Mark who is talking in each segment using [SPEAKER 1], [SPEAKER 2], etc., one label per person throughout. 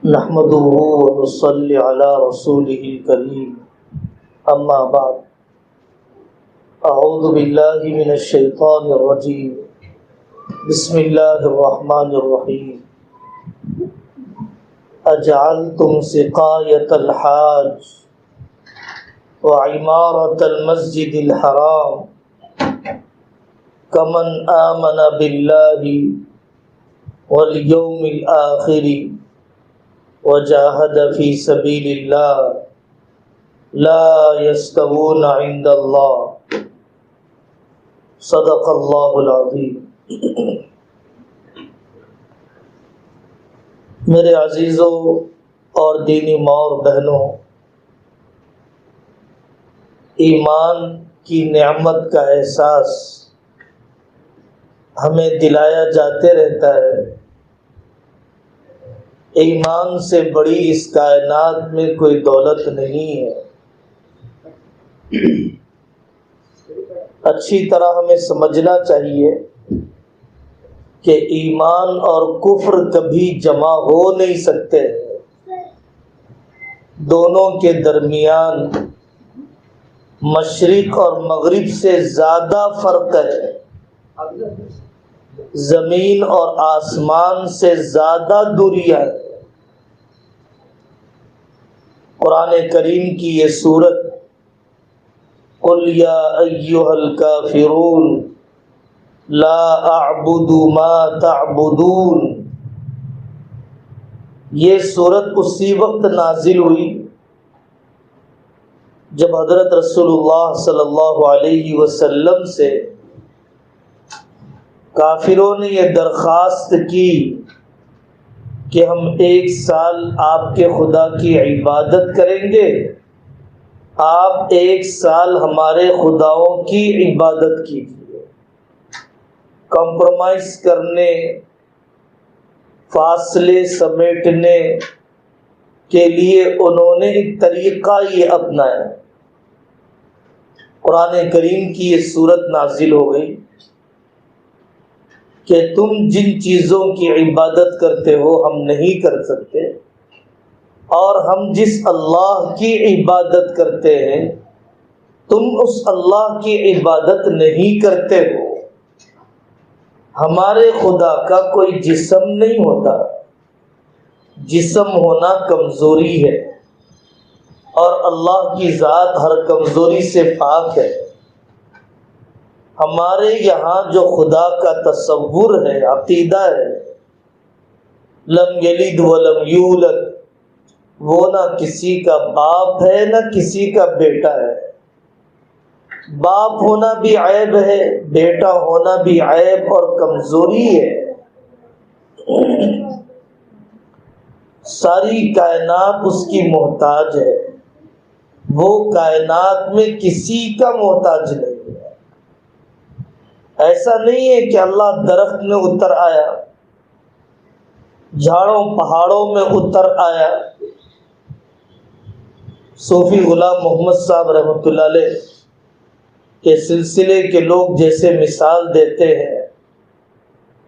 [SPEAKER 1] نحمده ونصلي على رسوله الكريم اما بعد اعوذ باللہ من الشیطان الرجیم بسم اللہ الرحمن الرحیم اجعلتم سقایۃ الحاج وعمارۃ المسجد الحرام کمن آمن باللہ والیوم الآخر وجاہد فی سبیل اللہ لا یستوون عند اللہ صدق اللہ العظیم۔ میرے عزیزوں اور دینی ماں اور بہنوں، ایمان کی نعمت کا احساس ہمیں دلایا جاتے رہتا ہے۔ ایمان سے بڑی اس کائنات میں کوئی دولت نہیں ہے۔ اچھی طرح ہمیں سمجھنا چاہیے کہ ایمان اور کفر کبھی جمع ہو نہیں سکتے، دونوں کے درمیان مشرق اور مغرب سے زیادہ فرق ہے، زمین اور آسمان سے زیادہ دوریاں ہے۔ قرآن کریم کی یہ سورت قل یا ایھا الکافرون لا اعبد ما تعبدون، یہ سورت اسی وقت نازل ہوئی جب حضرت رسول اللہ صلی اللہ علیہ وسلم سے کافروں نے یہ درخواست کی کہ ہم 1 سال آپ کے خدا کی عبادت کریں گے، آپ 1 سال ہمارے خداؤں کی عبادت کیجیے۔ کمپرومائز کرنے، فاصلے سمیٹنے کے لیے انہوں نے ایک طریقہ یہ اپنایا۔ قرآن کریم کی یہ سورت نازل ہو گئی کہ تم جن چیزوں کی عبادت کرتے ہو ہم نہیں کر سکتے، اور ہم جس اللہ کی عبادت کرتے ہیں تم اس اللہ کی عبادت نہیں کرتے ہو۔ ہمارے خدا کا کوئی جسم نہیں ہوتا، جسم ہونا کمزوری ہے، اور اللہ کی ذات ہر کمزوری سے پاک ہے۔ ہمارے یہاں جو خدا کا تصور ہے، عقیدہ ہے، لم یلد ولم یولد، وہ نہ کسی کا باپ ہے نہ کسی کا بیٹا ہے۔ باپ ہونا بھی عیب ہے، بیٹا ہونا بھی عیب اور کمزوری ہے۔ ساری کائنات اس کی محتاج ہے، وہ کائنات میں کسی کا محتاج نہیں ہے۔ ایسا نہیں ہے کہ اللہ درخت میں اتر آیا، جھاڑوں پہاڑوں میں اتر آیا۔ صوفی غلام محمد صاحب رحمۃ اللہ علیہ کے سلسلے کے لوگ جیسے مثال دیتے ہیں،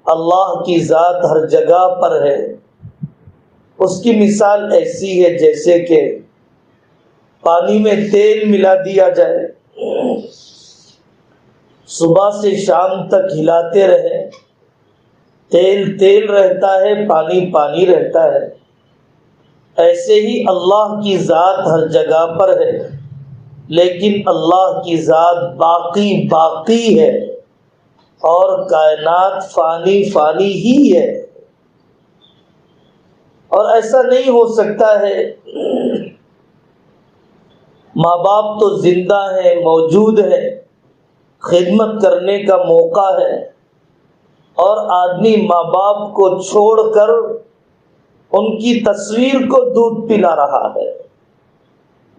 [SPEAKER 1] اللہ کی ذات ہر جگہ پر ہے۔ اس کی مثال ایسی ہے جیسے کہ پانی میں تیل ملا دیا جائے، صبح سے شام تک ہلاتے رہے، تیل تیل رہتا ہے، پانی پانی رہتا ہے۔ ایسے ہی اللہ کی ذات ہر جگہ پر ہے، لیکن اللہ کی ذات باقی باقی ہے، اور کائنات فانی فانی ہی ہے۔ اور ایسا نہیں ہو سکتا ہے، ماں باپ تو زندہ ہیں، موجود ہیں، خدمت کرنے کا موقع ہے، اور آدمی ماں باپ کو چھوڑ کر ان کی تصویر کو دودھ پلا رہا ہے،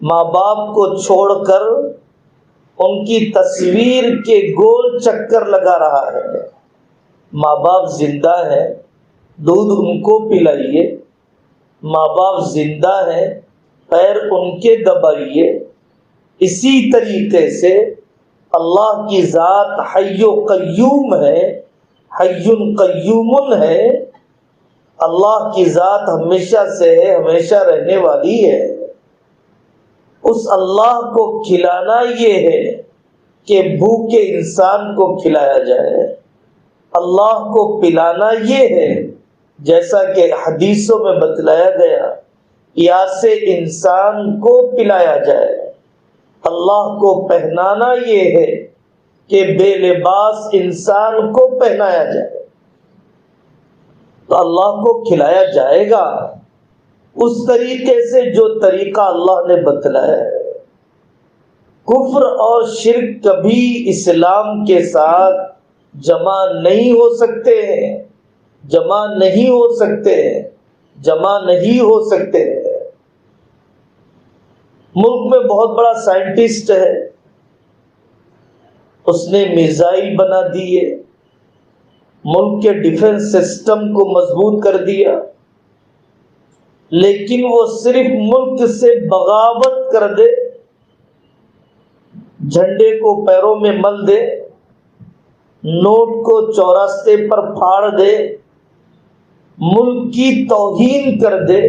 [SPEAKER 1] ماں باپ کو چھوڑ کر ان کی تصویر کے گول چکر لگا رہا ہے۔ ماں باپ زندہ ہے، دودھ ان کو پلائیے، ماں باپ زندہ ہے، پیر ان کے دبائیے۔ اسی طریقے سے اللہ کی ذات حی و قیوم ہے، حی قیوم ہے، اللہ کی ذات ہمیشہ سے ہے، ہمیشہ رہنے والی ہے۔ اس اللہ کو کھلانا یہ ہے کہ بھوکے انسان کو کھلایا جائے، اللہ کو پلانا یہ ہے جیسا کہ حدیثوں میں بتلایا گیا، پیاسے انسان کو پلایا جائے۔ اللہ کو پہنانا یہ ہے کہ بے لباس انسان کو پہنایا جائے۔ تو اللہ کو کھلایا جائے گا اس طریقے سے جو طریقہ اللہ نے بتلایا ہے۔ کفر اور شرک کبھی اسلام کے ساتھ جمع نہیں ہو سکتے ہیں، جمع نہیں ہو سکتے ہیں، جمع نہیں ہو سکتے ہیں۔ ملک میں بہت بڑا سائنٹسٹ ہے، اس نے میزائل بنا دیے، ملک کے ڈیفنس سسٹم کو مضبوط کر دیا، لیکن وہ صرف ملک سے بغاوت کر دے، جھنڈے کو پیروں میں مل دے، نوٹ کو چوراستے پر پھاڑ دے، ملک کی توہین کر دے،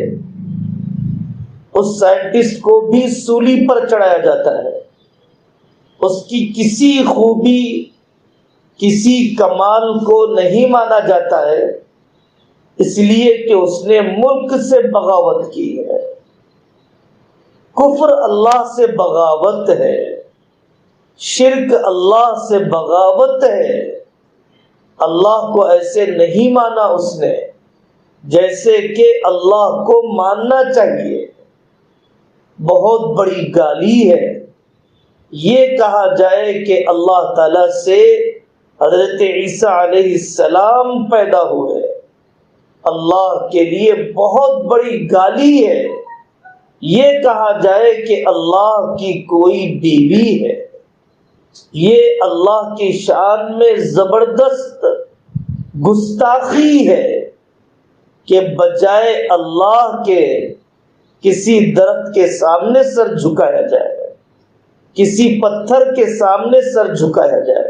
[SPEAKER 1] اس سائنٹسٹ کو بھی سولی پر چڑھایا جاتا ہے۔ اس کی کسی خوبی، کسی کمال کو نہیں مانا جاتا ہے، اس لیے کہ اس نے ملک سے بغاوت کی ہے۔ کفر اللہ سے بغاوت ہے، شرک اللہ سے بغاوت ہے۔ اللہ کو ایسے نہیں مانا اس نے جیسے کہ اللہ کو ماننا چاہیے۔ بہت بڑی گالی ہے یہ کہا جائے کہ اللہ تعالی سے حضرت عیسیٰ علیہ السلام پیدا ہوئے۔ اللہ کے لیے بہت بڑی گالی ہے یہ کہا جائے کہ اللہ کی کوئی بیوی ہے۔ یہ اللہ کی شان میں زبردست گستاخی ہے کہ بجائے اللہ کے کسی درخت کے سامنے سر جھکایا جائے، کسی پتھر کے سامنے سر جھکایا جائے۔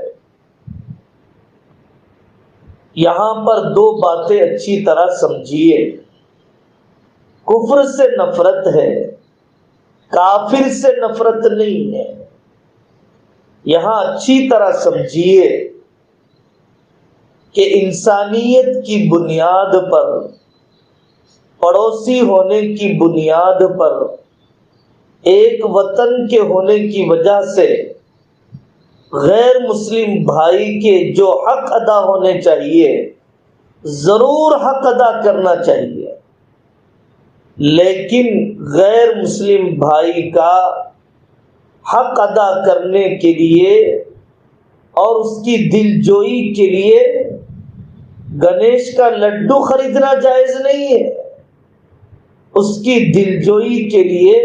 [SPEAKER 1] یہاں پر دو باتیں اچھی طرح سمجھیے۔ کفر سے نفرت ہے، کافر سے نفرت نہیں ہے۔ یہاں اچھی طرح سمجھیے کہ انسانیت کی بنیاد پر، پڑوسی ہونے کی بنیاد پر، ایک وطن کے ہونے کی وجہ سے غیر مسلم بھائی کے جو حق ادا ہونے چاہیے ضرور حق ادا کرنا چاہیے، لیکن غیر مسلم بھائی کا حق ادا کرنے کے لیے اور اس کی دل جوئی کے لیے گنیش کا لڈو خریدنا جائز نہیں ہے، اس کی دل جوئی کے لیے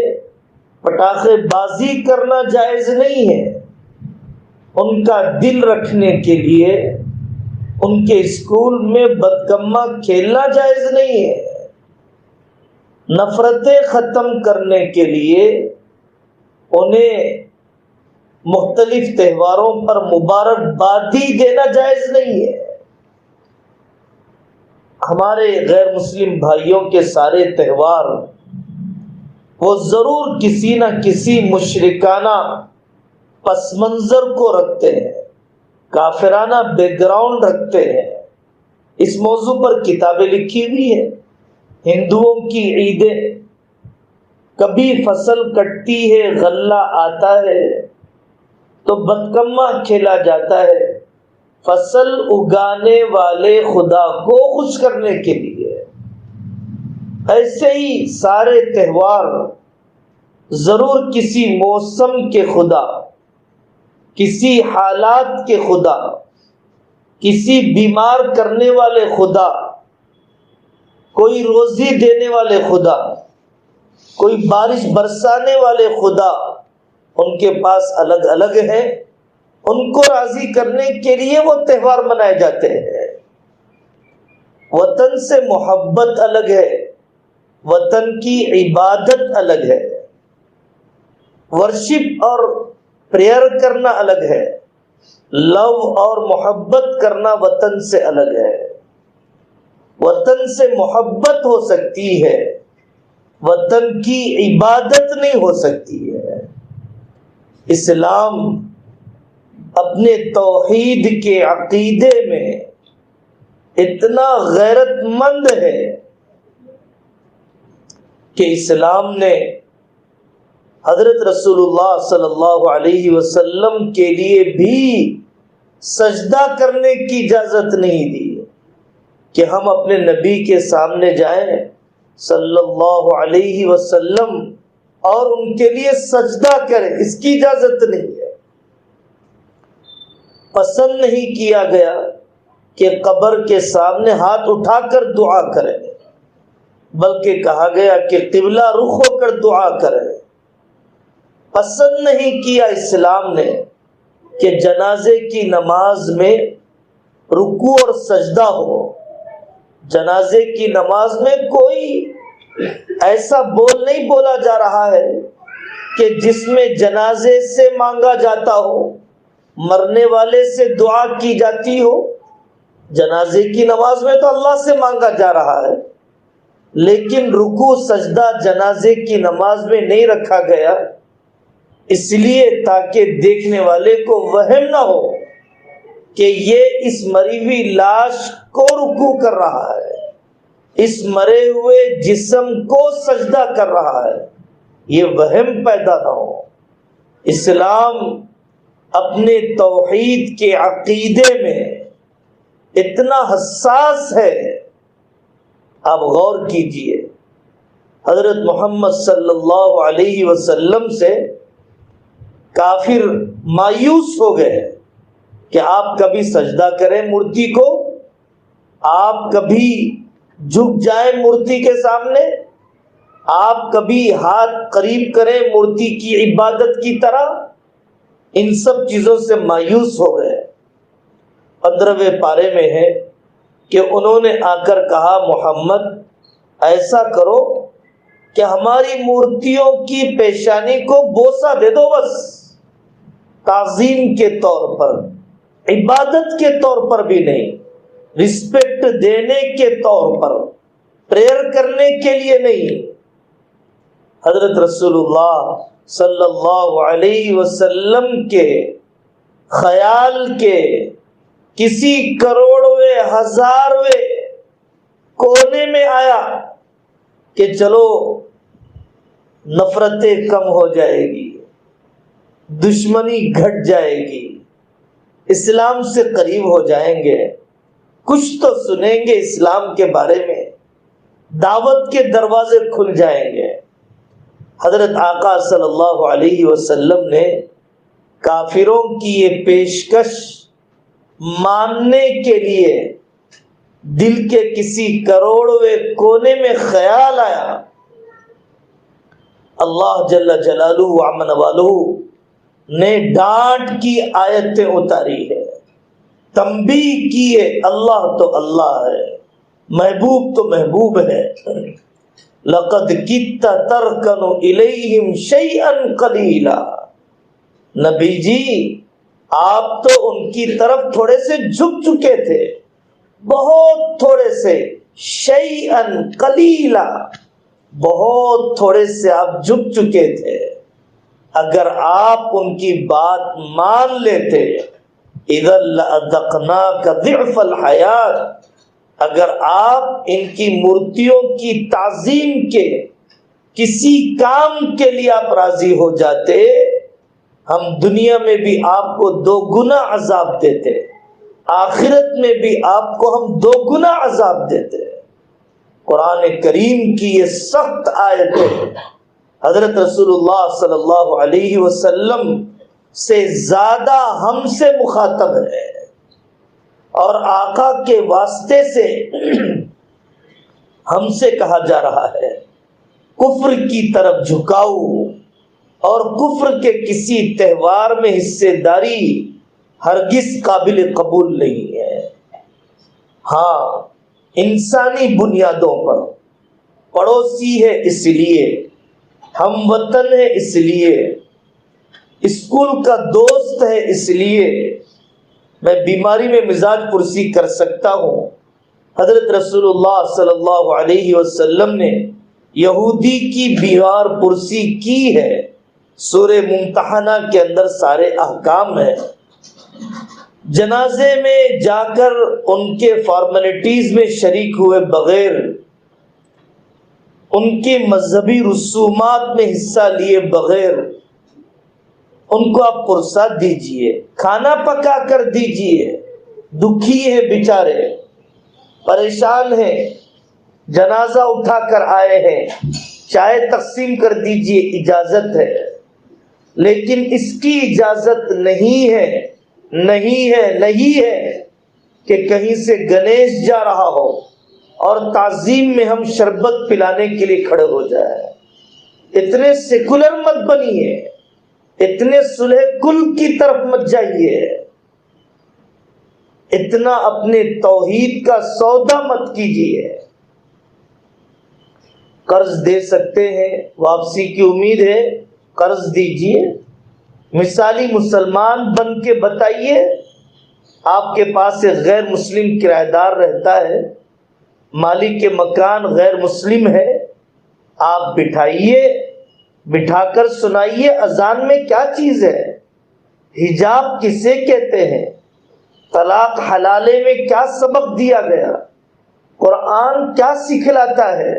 [SPEAKER 1] پٹاخے بازی کرنا جائز نہیں ہے، ان کا دل رکھنے کے لیے ان کے اسکول میں بدکمہ کھیلنا جائز نہیں ہے، نفرتیں ختم کرنے کے لیے انہیں مختلف تہواروں پر مبارکبادی دینا جائز نہیں ہے۔ ہمارے غیر مسلم بھائیوں کے سارے تہوار وہ ضرور کسی نہ کسی مشرکانہ پس منظر کو رکھتے ہیں، کافرانہ بیک گراؤنڈ رکھتے ہیں۔ اس موضوع پر کتابیں لکھی ہوئی ہیں۔ ہندوؤں کی عیدیں، کبھی فصل کٹتی ہے، غلہ آتا ہے تو بدکمہ کھیلا جاتا ہے فصل اگانے والے خدا کو خوش کرنے کے لیے۔ ایسے ہی سارے تہوار ضرور کسی موسم کے خدا، کسی حالات کے خدا، کسی بیمار کرنے والے خدا، کوئی روزی دینے والے خدا، کوئی بارش برسانے والے خدا، ان کے پاس الگ الگ ہیں۔ ان کو راضی کرنے کے لیے وہ تہوار منائے جاتے ہیں۔ وطن سے محبت الگ ہے، وطن کی عبادت الگ ہے، ورشپ اور پریئر کرنا الگ ہے، لو اور محبت کرنا وطن سے الگ ہے۔ وطن سے محبت ہو سکتی ہے، وطن کی عبادت نہیں ہو سکتی ہے۔ اسلام اپنے توحید کے عقیدے میں اتنا غیرت مند ہے کہ اسلام نے حضرت رسول اللہ صلی اللہ علیہ وسلم کے لیے بھی سجدہ کرنے کی اجازت نہیں دی کہ ہم اپنے نبی کے سامنے جائیں صلی اللہ علیہ وسلم اور ان کے لیے سجدہ کریں، اس کی اجازت نہیں ہے۔ پسند نہیں کیا گیا کہ قبر کے سامنے ہاتھ اٹھا کر دعا کریں، بلکہ کہا گیا کہ قبلہ رخ ہو کر دعا کریں۔ پسند نہیں کیا اسلام نے کہ جنازے کی نماز میں رکوع اور سجدہ ہو۔ جنازے کی نماز میں کوئی ایسا بول نہیں بولا جا رہا ہے کہ جس میں جنازے سے مانگا جاتا ہو، مرنے والے سے دعا کی جاتی ہو۔ جنازے کی نماز میں تو اللہ سے مانگا جا رہا ہے، لیکن رکوع سجدہ جنازے کی نماز میں نہیں رکھا گیا، اس لیے تاکہ دیکھنے والے کو وہم نہ ہو کہ یہ اس مری ہوئی لاش کو رکوع کر رہا ہے، اس مرے ہوئے جسم کو سجدہ کر رہا ہے، یہ وہم پیدا نہ ہو۔ اسلام اپنے توحید کے عقیدے میں اتنا حساس ہے، آپ غور کیجئے۔ حضرت محمد صلی اللہ علیہ وسلم سے کافر مایوس ہو گئے کہ آپ کبھی سجدہ کریں مورتی کو، آپ کبھی جھک جائیں مورتی کے سامنے، آپ کبھی ہاتھ قریب کریں مورتی کی عبادت کی طرح، ان سب چیزوں سے مایوس ہو گئے۔ 15ویں پارے میں ہے کہ انہوں نے آ کر کہا محمد ایسا کرو کہ ہماری مورتیوں کی پیشانی کو بوسہ دے دو، بس تعظیم کے طور پر، عبادت کے طور پر بھی نہیں، رسپیکٹ دینے کے طور پر، پریئر کرنے کے لیے نہیں۔ حضرت رسول اللہ صلی اللہ علیہ وسلم کے خیال کے کسی کروڑویں ہزارویں کونے میں آیا کہ چلو نفرتیں کم ہو جائے گی، دشمنی گھٹ جائے گی، اسلام سے قریب ہو جائیں گے، کچھ تو سنیں گے اسلام کے بارے میں، دعوت کے دروازے کھل جائیں گے۔ حضرت آقا صلی اللہ علیہ وسلم نے کافروں کی یہ پیشکش ماننے کے لیے دل کے کسی کروڑویں کونے میں خیال آیا، اللہ جل جلالہ وعمن والہ نے ڈانٹ کی آیتیں اتاری ہے، تنبیہ کی ہے، اللہ تو اللہ ہے، محبوب تو محبوب ہے۔ لقد کدت ترکن الیہم شیئا قلیلا، نبی جی آپ تو ان کی طرف تھوڑے سے جھک چکے تھے، بہت تھوڑے سے، شیئا قلیلا، بہت تھوڑے سے آپ جھک چکے تھے۔ اگر آپ ان کی بات مان لیتے اذا لأذقناک ضعف الحیات، اگر آپ ان کی مورتیوں کی تعظیم کے کسی کام کے لیے آپ راضی ہو جاتے، ہم دنیا میں بھی آپ کو 2 گنا عذاب دیتے، آخرت میں بھی آپ کو ہم 2 گنا عذاب دیتے۔ قرآن کریم کی یہ سخت آیت ہے، حضرت رسول اللہ صلی اللہ علیہ وسلم سے زیادہ ہم سے مخاطب ہے، اور آقا کے واسطے سے ہم سے کہا جا رہا ہے کفر کی طرف جھکاؤ، اور کفر کے کسی تہوار میں حصے داری ہرگز قابل قبول نہیں ہے۔ ہاں، انسانی بنیادوں پر، پڑوسی ہے اس لیے، ہم وطن ہے اس لیے، اسکول کا دوست ہے اس لیے میں بیماری میں مزاج پرسی کر سکتا ہوں، حضرت رسول اللہ صلی اللہ علیہ وسلم نے یہودی کی بیمار پرسی کی ہے، سورہ ممتحنہ کے اندر سارے احکام ہیں۔ جنازے میں جا کر ان کے فارمیلٹیز میں شریک ہوئے بغیر، ان کے مذہبی رسومات میں حصہ لیے بغیر ان کو آپ پرسا دیجئے، کھانا پکا کر دیجئے۔ دکھی ہے بیچارے، پریشان ہیں، جنازہ اٹھا کر آئے ہیں، چائے تقسیم کر دیجئے، اجازت ہے۔ لیکن اس کی اجازت نہیں ہے کہ کہیں سے گنیش جا رہا ہو اور تعظیم میں ہم شربت پلانے کے لیے کھڑے ہو جائیں۔ اتنے سیکولر مت بنیے، اتنے صلح کل کی طرف مت جائیے، اتنا اپنے توحید کا سودا مت کیجیے۔ قرض دے سکتے ہیں، واپسی کی امید ہے، قرض دیجیے۔ مثالی مسلمان بن کے بتائیے، آپ کے پاس ایک غیر مسلم کرایہ دار رہتا ہے، مالک کے مکان غیر مسلم ہے، آپ بٹھا کر سنائیے اذان میں کیا چیز ہے، حجاب کسے کہتے ہیں، طلاق حلالے میں کیا سبق دیا گیا، قرآن کیا سکھلاتا ہے،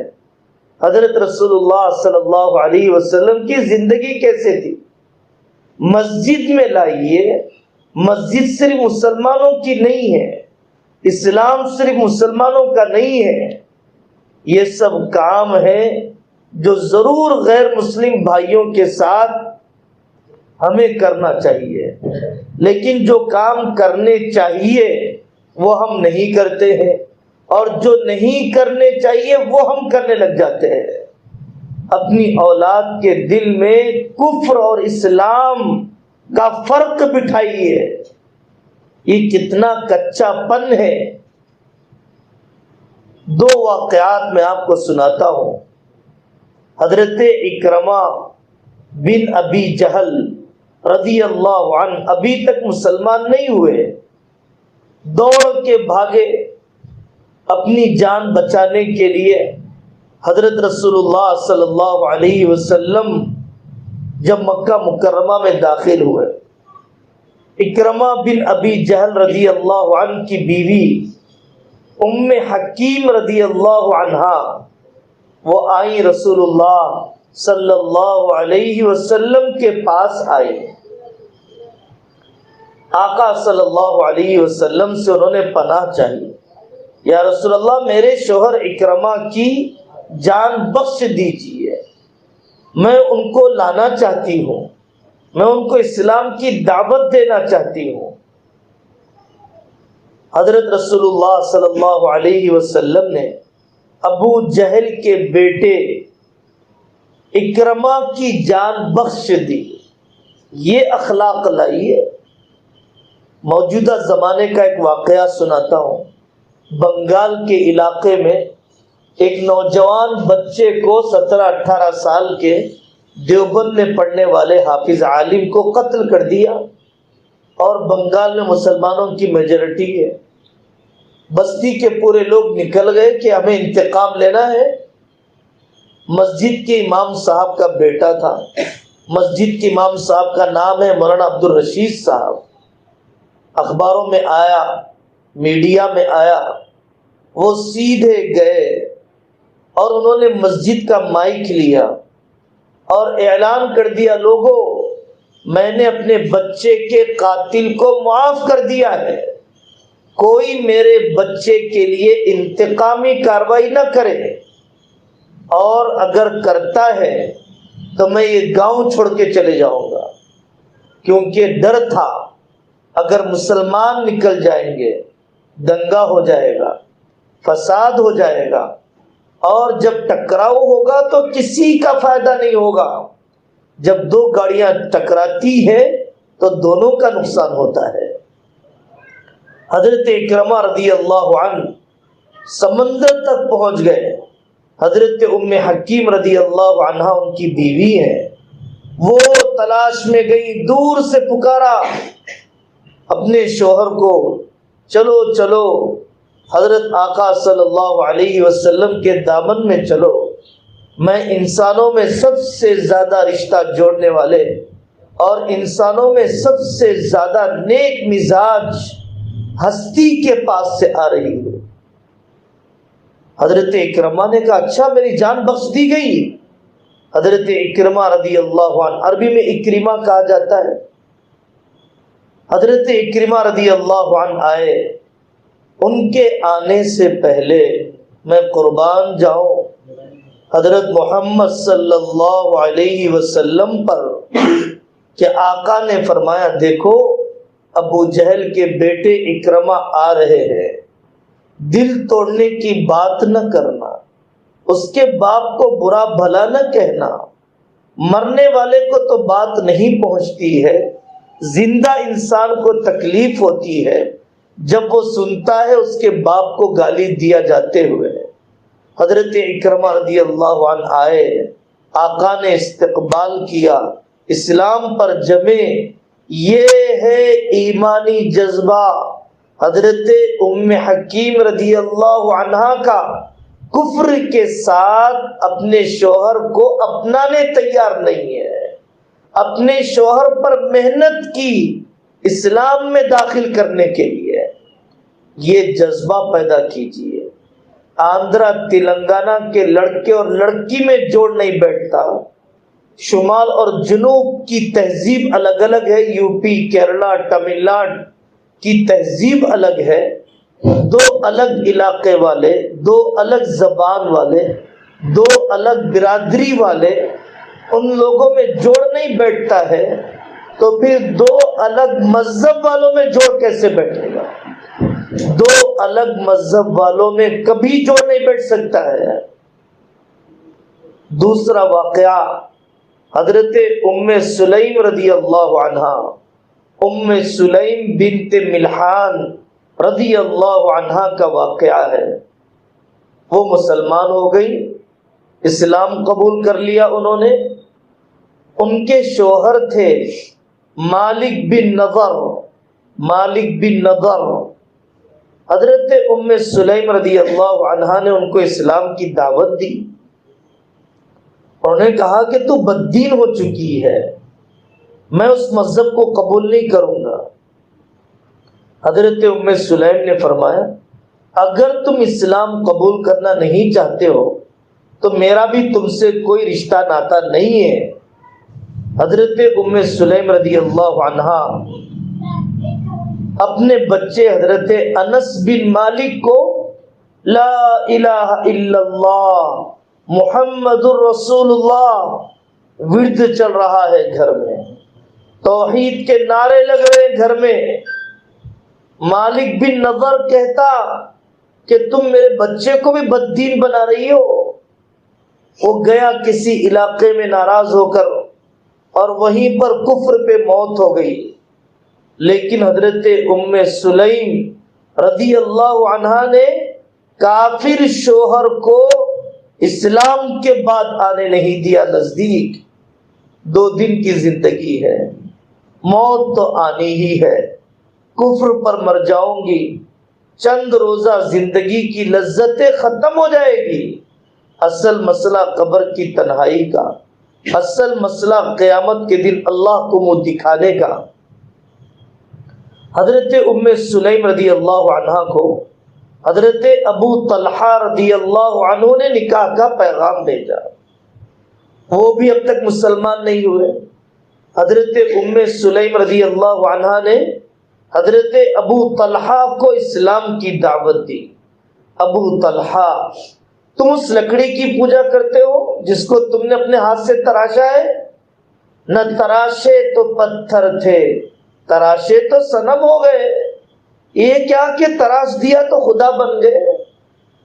[SPEAKER 1] حضرت رسول اللہ صلی اللہ علیہ وسلم کی زندگی کیسے تھی۔ مسجد میں لائیے، مسجد صرف مسلمانوں کی نہیں ہے، اسلام صرف مسلمانوں کا نہیں ہے، یہ سب کام ہے جو ضرور غیر مسلم بھائیوں کے ساتھ ہمیں کرنا چاہیے، لیکن جو کام کرنے چاہیے وہ ہم نہیں کرتے ہیں، اور جو نہیں کرنے چاہیے وہ ہم کرنے لگ جاتے ہیں۔ اپنی اولاد کے دل میں کفر اور اسلام کا فرق بٹھائیے، یہ کتنا کچا پن ہے۔ دو واقعات میں آپ کو سناتا ہوں۔ حضرت اکرمہ بن ابی جہل رضی اللہ عنہ ابھی تک مسلمان نہیں ہوئے، دوڑ کے بھاگے اپنی جان بچانے کے لیے۔ حضرت رسول اللہ صلی اللہ علیہ وسلم جب مکہ مکرمہ میں داخل ہوئے، اکرمہ بن ابی جہل رضی اللہ عنہ کی بیوی ام حکیم رضی اللہ عنہا وہ آئی، رسول اللہ صلی اللہ علیہ وسلم کے پاس آئی، آقا صلی اللہ علیہ وسلم سے انہوں نے پناہ چاہی، یا رسول اللہ میرے شوہر اکرمہ کی جان بخش دیجیے، میں ان کو لانا چاہتی ہوں، میں ان کو اسلام کی دعوت دینا چاہتی ہوں۔ حضرت رسول اللہ صلی اللہ علیہ وسلم نے ابو جہل کے بیٹے اکرمہ کی جان بخش دی۔ یہ اخلاق لائیے۔ موجودہ زمانے کا ایک واقعہ سناتا ہوں۔ بنگال کے علاقے میں ایک نوجوان بچے کو 17-18 سال کے دیوبند میں پڑھنے والے حافظ عالم کو قتل کر دیا، اور بنگال میں مسلمانوں کی میجورٹی ہے۔ بستی کے پورے لوگ نکل گئے کہ ہمیں انتقام لینا ہے۔ مسجد کے امام صاحب کا بیٹا تھا، مسجد کے امام صاحب کا نام ہے مولانا عبد الرشید صاحب، اخباروں میں آیا، میڈیا میں آیا، وہ سیدھے گئے اور انہوں نے مسجد کا مائک لیا اور اعلان کر دیا، لوگوں میں نے اپنے بچے کے قاتل کو معاف کر دیا ہے، کوئی میرے بچے کے لیے انتقامی کارروائی نہ کرے، اور اگر کرتا ہے تو میں یہ گاؤں چھوڑ کے چلے جاؤں گا، کیونکہ ڈر تھا اگر مسلمان نکل جائیں گے دنگا ہو جائے گا، فساد ہو جائے گا، اور جب ٹکراؤ ہوگا تو کسی کا فائدہ نہیں ہوگا۔ جب دو گاڑیاں ٹکراتی ہے تو دونوں کا نقصان ہوتا ہے۔ حضرت اکرمہ رضی اللہ عنہ سمندر تک پہنچ گئے۔ حضرت ام حکیم رضی اللہ عنہا ان کی بیوی ہے، وہ تلاش میں گئی، دور سے پکارا اپنے شوہر کو، چلو چلو حضرت آقا صلی اللہ علیہ وسلم کے دامن میں چلو، میں انسانوں میں سب سے زیادہ رشتہ جوڑنے والے اور انسانوں میں سب سے زیادہ نیک مزاج ہستی کے پاس سے آ رہی ہوں۔ حضرت اکرمہ نے کہا اچھا میری جان بخش دی گئی۔ حضرت اکرمہ رضی اللہ عنہ، عربی میں اکرمہ کہا جاتا ہے، حضرت اکرمہ رضی اللہ عنہ آئے۔ ان کے آنے سے پہلے میں قربان جاؤں حضرت محمد صلی اللہ علیہ وسلم پر کہ آقا نے فرمایا دیکھو ابو جہل کے بیٹے اکرمہ آ رہے ہیں، دل توڑنے کی بات نہ کرنا، اس کے باپ کو برا بھلا نہ کہنا، مرنے والے کو تو بات نہیں پہنچتی ہے، زندہ انسان کو تکلیف ہوتی ہے جب وہ سنتا ہے اس کے باپ کو گالی دیا جاتے ہوئے۔ حضرت اکرمہ رضی اللہ عنہ آئے، آقا نے استقبال کیا، اسلام پر جمے۔ یہ ہے ایمانی جذبہ حضرت ام حکیم رضی اللہ عنہا کا، کفر کے ساتھ اپنے شوہر کو اپنانے تیار نہیں ہے، اپنے شوہر پر محنت کی اسلام میں داخل کرنے کے لیے۔ یہ جذبہ پیدا کیجیے۔ آندھرا تلنگانہ کے لڑکے اور لڑکی میں جوڑ نہیں بیٹھتا، شمال اور جنوب کی تہذیب الگ الگ ہے، یو پی، کیرلا، تمل ناڈو کی تہذیب الگ ہے، دو الگ علاقے والے، دو الگ زبان والے، دو الگ برادری والے، ان لوگوں میں جوڑ نہیں بیٹھتا ہے تو پھر دو الگ مذہب والوں میں جوڑ کیسے بیٹھے گا؟ دو الگ مذہب والوں میں کبھی جوڑ نہیں بیٹھ سکتا ہے۔ دوسرا واقعہ حضرت ام سلیم رضی اللہ عنہا، ام سلیم بنت ملحان رضی اللہ عنہا کا واقعہ ہے۔ وہ مسلمان ہو گئی، اسلام قبول کر لیا انہوں نے۔ ان کے شوہر تھے مالک بن نضر، مالک بن نضر۔ حضرت ام سلیم رضی اللہ عنہا نے ان کو اسلام کی دعوت دی، انہوں نے کہا کہ تو بددین ہو چکی ہے، میں اس مذہب کو قبول نہیں کروں گا۔ حضرت ام سلیم نے فرمایا اگر تم اسلام قبول کرنا نہیں چاہتے ہو تو میرا بھی تم سے کوئی رشتہ ناتا نہیں ہے۔ حضرت ام سلیم رضی اللہ عنہا اپنے بچے حضرت انس بن مالک کو لا الہ الا اللہ محمد الرسول اللہ ورد چل رہا ہے گھر میں، توحید کے نعرے لگ رہے ہیں گھر میں۔ مالک بن نضر کہتا کہ تم میرے بچے کو بھی بددین بنا رہی ہو۔ وہ گیا کسی علاقے میں ناراض ہو کر اور وہیں پر کفر پہ موت ہو گئی۔ لیکن حضرت ام سلیم رضی اللہ عنہا نے کافر شوہر کو اسلام کے بعد آنے نہیں دیا نزدیک۔ 2 دن کی زندگی ہے، موت تو آنی ہی ہے، کفر پر مر جاؤں گی، چند روزہ زندگی کی لذتیں ختم ہو جائے گی۔ اصل مسئلہ قبر کی تنہائی کا، اصل مسئلہ قیامت کے دن اللہ کو منہ دکھانے کا۔ حضرت ام سلیم رضی اللہ عنہا کو حضرت ابو طلحہ رضی اللہ عنہ نے نکاح کا پیغام بھیجا، وہ بھی اب تک مسلمان نہیں ہوئے۔ حضرت ام سلیم رضی اللہ عنہا نے حضرت ابو طلحہ کو اسلام کی دعوت دی۔ ابو طلحہ تم اس لکڑی کی پوجا کرتے ہو جس کو تم نے اپنے ہاتھ سے تراشا ہے؟ نہ تراشے تو پتھر تھے، تراشے تو صنم ہو گئے، یہ کیا کہ تراش دیا تو خدا بن گئے۔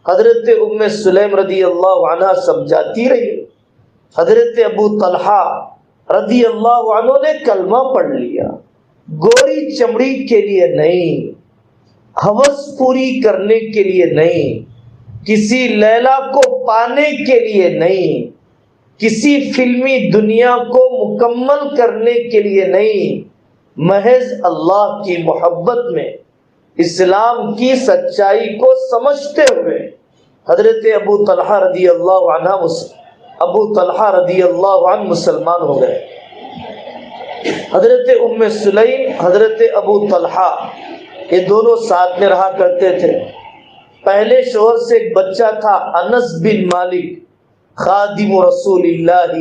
[SPEAKER 1] حضرت ام سلیم رضی اللہ عنہ سمجھاتی رہی۔ حضرت ابو طلحہ رضی اللہ عنہ نے کلمہ پڑھ لیا، گوری چمڑی کے لیے نہیں، ہوس پوری کرنے کے لیے نہیں، کسی لیلا کو پانے کے لیے نہیں، کسی فلمی دنیا کو مکمل کرنے کے لیے نہیں، محض اللہ کی محبت میں اسلام کی سچائی کو سمجھتے ہوئے حضرت ابو طلحہ رضی اللہ عنہ مسلمان ہو گئے۔ حضرت ام سلیم، حضرت ابو طلحہ، یہ دونوں ساتھ میں رہا کرتے تھے۔ پہلے شوہر سے ایک بچہ تھا، انس بن مالک، خادم رسول اللہ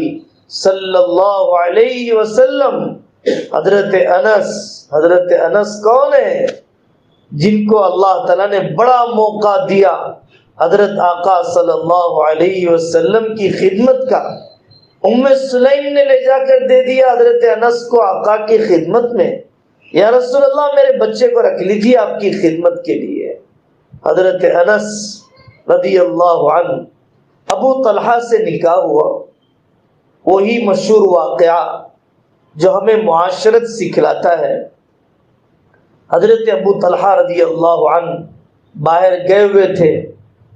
[SPEAKER 1] صلی اللہ علیہ وسلم۔ حضرت انس کون ہے؟ جن کو اللہ تعالیٰ نے بڑا موقع دیا حضرت آقا صلی اللہ علیہ وسلم کی خدمت کا۔ ام سلیم نے لے جا کر دے دیا حضرت انس کو آقا کی خدمت میں، یا رسول اللہ میرے بچے کو رکھ لیجیے آپ کی خدمت کے لیے۔ حضرت انس رضی اللہ عنہ، ابو طلحہ سے نکاح ہوا، وہی مشہور واقعہ جو ہمیں معاشرت سکھلاتا ہے۔ حضرت ابو طلحہ رضی اللہ عنہ باہر گئے ہوئے تھے،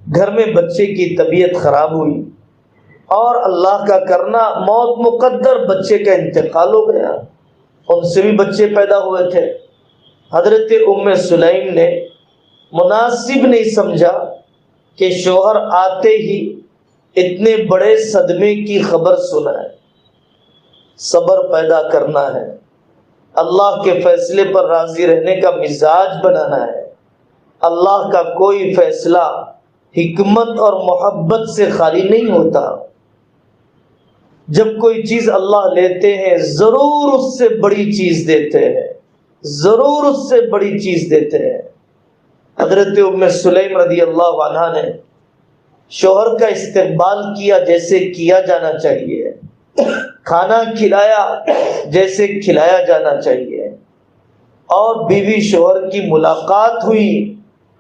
[SPEAKER 1] گھر میں بچے کی طبیعت خراب ہوئی اور اللہ کا کرنا موت مقدر، بچے کا انتقال ہو گیا۔ ان سے بھی بچے پیدا ہوئے تھے۔ حضرت ام سلیم نے مناسب نہیں سمجھا کہ شوہر آتے ہی اتنے بڑے صدمے کی خبر سنائے۔ صبر پیدا کرنا ہے، اللہ کے فیصلے پر راضی رہنے کا مزاج بنانا ہے۔ اللہ کا کوئی فیصلہ حکمت اور محبت سے خالی نہیں ہوتا۔ جب کوئی چیز اللہ لیتے ہیں ضرور اس سے بڑی چیز دیتے ہیں، ضرور اس سے بڑی چیز دیتے ہیں۔ حضرت ام سلیم رضی اللہ عنہا نے شوہر کا استقبال کیا جیسے کیا جانا چاہیے، کھانا کھلایا جیسے کھلایا جانا چاہیے، اور بیوی شوہر کی ملاقات ہوئی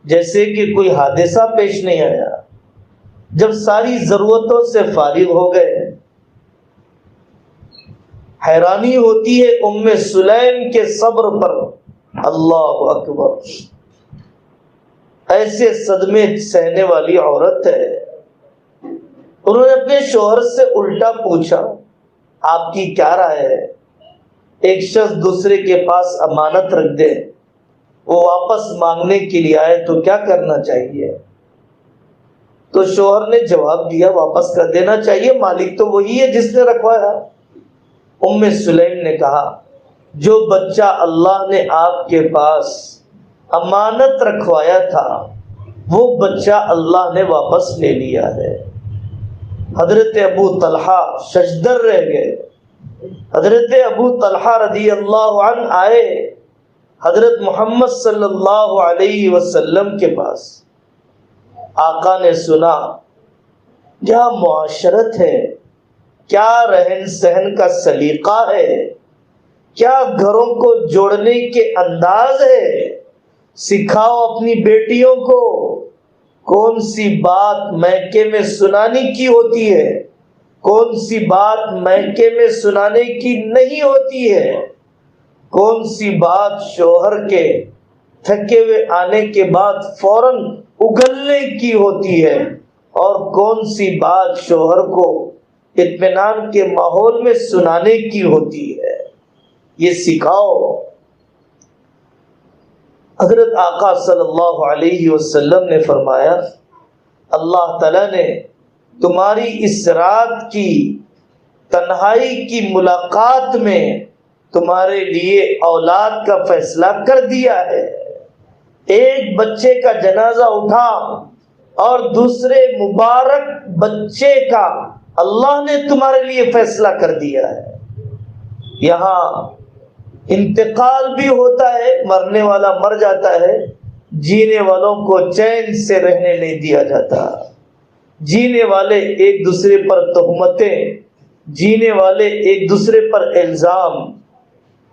[SPEAKER 1] جیسے کہ کوئی حادثہ پیش نہیں آیا۔ جب ساری ضرورتوں سے فارغ ہو گئے، حیرانی ہوتی ہے ام سلیم کے صبر پر۔ اللہ اکبر، ایسے صدمے سہنے والی عورت ہے۔ انہوں نے اپنے شوہر سے الٹا پوچھا، آپ کی کیا رائے ہے؟ ایک شخص دوسرے کے پاس امانت رکھ دے، وہ واپس مانگنے کے لیے آئے تو کیا کرنا چاہیے؟ تو شوہر نے جواب دیا واپس کر دینا چاہیے، مالک تو وہی ہے جس نے رکھوایا۔ ام سلیم نے کہا، جو بچہ اللہ نے آپ کے پاس امانت رکھوایا تھا وہ بچہ اللہ نے واپس لے لیا ہے۔ حضرت ابو طلحہ ششدر رہ گئے۔ حضرت ابو طلحہ رضی اللہ عنہ آئے حضرت محمد صلی اللہ علیہ وسلم کے پاس۔ آقا نے سنا کیا معاشرت ہے، کیا رہن سہن کا سلیقہ ہے، کیا گھروں کو جوڑنے کے انداز ہے، سکھاؤ اپنی بیٹیوں کو کون سی بات میکے میں سنانے کی ہوتی ہے، کون سی بات میکے میں سنانے کی نہیں ہوتی ہے، کون سی بات شوہر کے تھکے ہوئے آنے کے بعد فوراً اگلنے کی ہوتی ہے، اور کون سی بات شوہر کو اطمینان کے ماحول میں سنانے کی ہوتی ہے، یہ سکھاؤ۔ حضرت آقا صلی اللہ علیہ وسلم نے فرمایا، اللہ تعالیٰ نے تمہاری اس رات کی تنہائی کی ملاقات میں تمہارے لیے اولاد کا فیصلہ کر دیا ہے۔ ایک بچے کا جنازہ اٹھا اور دوسرے مبارک بچے کا اللہ نے تمہارے لیے فیصلہ کر دیا ہے۔ یہاں انتقال بھی ہوتا ہے، مرنے والا مر جاتا ہے، جینے والوں کو چین سے رہنے نہیں دیا جاتا۔ جینے والے ایک دوسرے پر تہمتیں، جینے والے ایک دوسرے پر الزام۔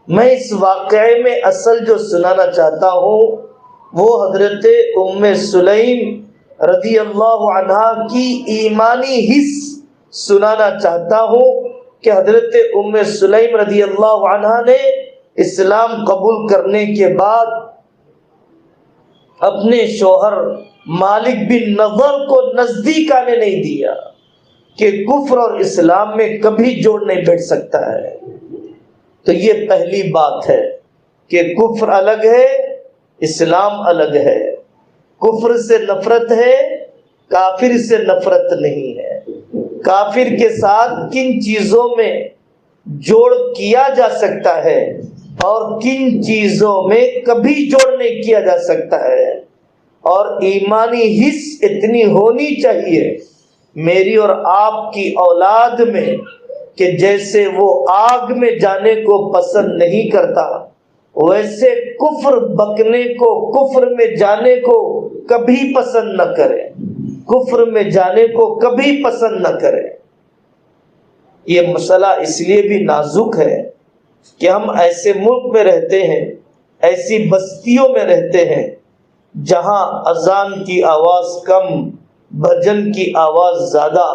[SPEAKER 1] میں اس واقعے میں اصل جو سنانا چاہتا ہوں وہ حضرت ام سلیم رضی اللہ عنہا کی ایمانی حص سنانا چاہتا ہوں کہ حضرت ام سلیم رضی اللہ عنہا نے اسلام قبول کرنے کے بعد اپنے شوہر مالک بن نضر کو نزدیک آنے نہیں دیا کہ کفر اور اسلام میں کبھی جوڑ نہیں بیٹھ سکتا ہے۔ تو یہ پہلی بات ہے کہ کفر الگ ہے، اسلام الگ ہے، کفر سے نفرت ہے، کافر سے نفرت نہیں ہے۔ کافر کے ساتھ کن چیزوں میں جوڑ کیا جا سکتا ہے اور کن چیزوں میں کبھی جوڑ نہیں کیا جا سکتا ہے، اور ایمانی حس اتنی ہونی چاہیے میری اور آپ کی اولاد میں کہ جیسے وہ آگ میں جانے کو پسند نہیں کرتا، ویسے کفر بکنے کو، کفر میں جانے کو کبھی پسند نہ کرے، کفر میں جانے کو کبھی پسند نہ کرے۔ یہ مسئلہ اس لیے بھی نازک ہے کہ ہم ایسے ملک میں رہتے ہیں، ایسی بستیوں میں رہتے ہیں جہاں اذان کی آواز کم، بھجن کی آواز زیادہ۔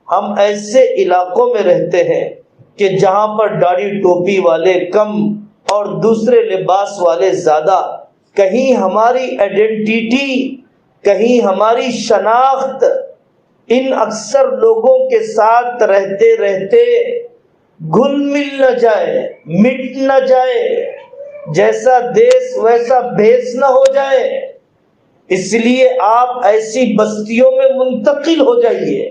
[SPEAKER 1] ہم ایسے علاقوں میں رہتے ہیں کہ جہاں پر داڑھی ٹوپی والے کم اور دوسرے لباس والے زیادہ۔ کہیں ہماری آئیڈینٹی، کہیں ہماری شناخت ان اکثر لوگوں کے ساتھ رہتے رہتے گھل مل نہ جائے، مٹ نہ جائے، جیسا دیس ویسا بھیس نہ ہو جائے۔ اس لیے آپ ایسی بستیوں میں منتقل ہو جائیے۔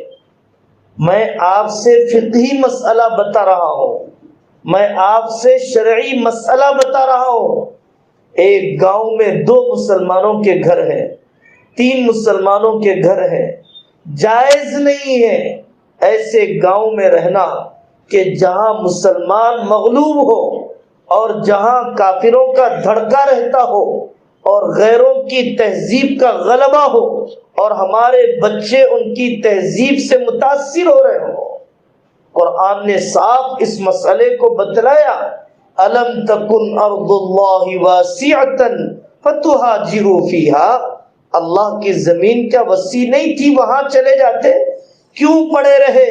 [SPEAKER 1] میں آپ سے فقہی مسئلہ بتا رہا ہوں، میں آپ سے شرعی مسئلہ بتا رہا ہوں۔ ایک گاؤں میں 2 مسلمانوں کے گھر ہیں، 3 مسلمانوں کے گھر ہیں، جائز نہیں ہے ایسے گاؤں میں رہنا کہ جہاں مسلمان مغلوب ہو اور جہاں کافروں کا دھڑکا رہتا ہو اور غیروں کی تہذیب کا غلبہ ہو اور ہمارے بچے ان کی تہذیب سے متاثر ہو رہے ہوں۔ قرآن نے صاف اس مسئلے کو بتلایا، أَلَمْ تَكُنْ أَرْضُ اللَّهِ وَاسِعَةً فَتُهَاجِرُوا فِيهَا۔ اللہ کی زمین کیا وسیع نہیں تھی؟ وہاں چلے جاتے، کیوں پڑے رہے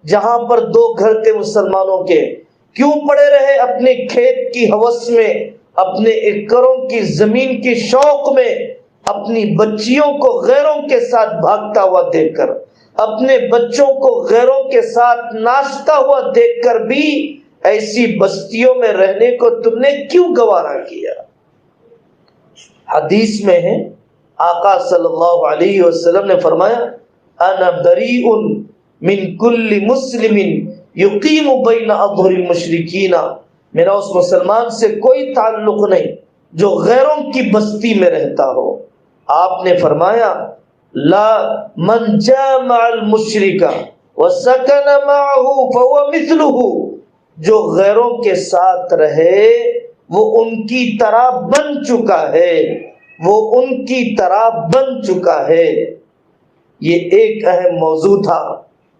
[SPEAKER 1] جہاں پر 2 گھر تھے مسلمانوں کے؟ کیوں پڑے رہے اپنے کھیت کی ہوس میں، اپنے ایکڑوں کی زمین کی شوق میں، اپنی بچیوں کو غیروں کے ساتھ بھاگتا ہوا دیکھ کر، اپنے بچوں کو غیروں کے ساتھ ناچتا ہوا دیکھ کر بھی ایسی بستیوں میں رہنے کو تم نے کیوں گوارا کیا؟ حدیث میں ہے، آقا صلی اللہ علیہ وسلم نے فرمایا، انا بریء من کل مسلم یقیم بین اظہر المشرکین۔ میرا اس مسلمان سے کوئی تعلق نہیں جو غیروں کی بستی میں رہتا ہو۔ آپ نے فرمایا، لا من جامع المشرک وسکن معه فهو مثلہ۔ جو غیروں کے ساتھ رہے وہ ان کی طرح بن چکا ہے، وہ ان کی طرح بن چکا ہے۔ یہ ایک اہم موضوع تھا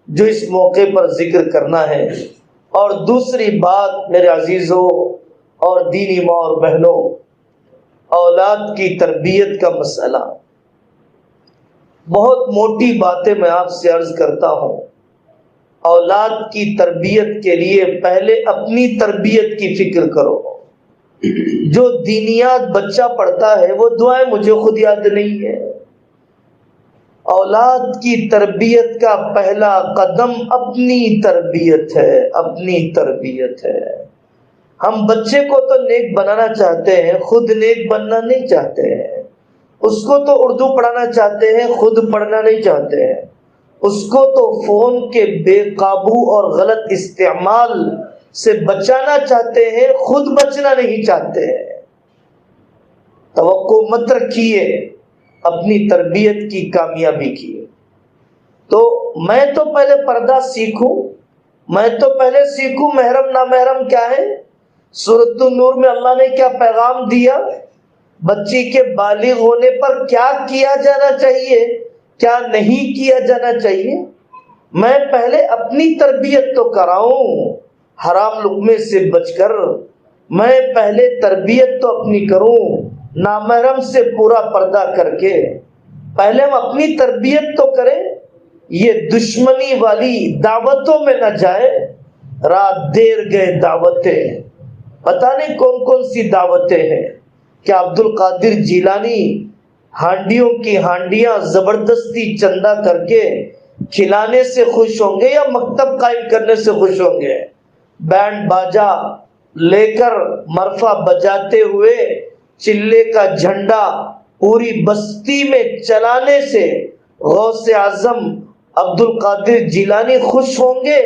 [SPEAKER 1] جو اس موقع پر ذکر کرنا ہے۔ اور دوسری بات میرے عزیزوں اور دینی ماں اور بہنوں، اولاد کی تربیت کا مسئلہ، بہت موٹی باتیں میں آپ سے عرض کرتا ہوں۔ اولاد کی تربیت کے لیے پہلے اپنی تربیت کی فکر کرو۔ جو دینیات بچہ پڑھتا ہے وہ دعائیں مجھے خود یاد نہیں ہے۔ اولاد کی تربیت کا پہلا قدم اپنی تربیت ہے، اپنی تربیت ہے۔ ہم بچے کو تو نیک بنانا چاہتے ہیں، خود نیک بننا نہیں چاہتے ہیں۔ اس کو تو اردو پڑھانا چاہتے ہیں، خود پڑھنا نہیں چاہتے ہیں۔ اس کو تو فون کے بے قابو اور غلط استعمال سے بچانا چاہتے ہیں، خود بچنا نہیں چاہتے ہیں۔ توقع مت رکھیے اپنی تربیت کی کامیابی کی۔ تو میں تو پہلے پردہ سیکھوں، میں تو پہلے سیکھوں محرم نامحرم کیا ہے۔ سورۃ النور میں اللہ نے کیا پیغام دیا، بچی کے بالغ ہونے پر کیا کیا جانا چاہیے، کیا نہیں کیا جانا چاہیے۔ میں پہلے اپنی تربیت تو کراؤں، حرام لقمے سے بچ کر۔ میں پہلے تربیت تو اپنی کروں، نامحرم سے پورا پردہ کر کے۔ پہلے ہم اپنی تربیت تو کریں، یہ دشمنی والی دعوتوں میں نہ جائے۔ رات دیر گئے دعوتیں، پتہ نہیں کون کون سی دعوتیں ہیں۔ کیا عبد القادر جیلانی ہانڈیوں کی ہانڈیاں زبردستی چندہ کر کے کھلانے سے خوش ہوں گے یا مکتب قائم کرنے سے خوش ہوں گے؟ بینڈ باجا لے کر مرفا بجاتے ہوئے چلے کا جھنڈا پوری بستی میں چلانے سے غوث اعظم عبد القادر جیلانی خوش ہوں گے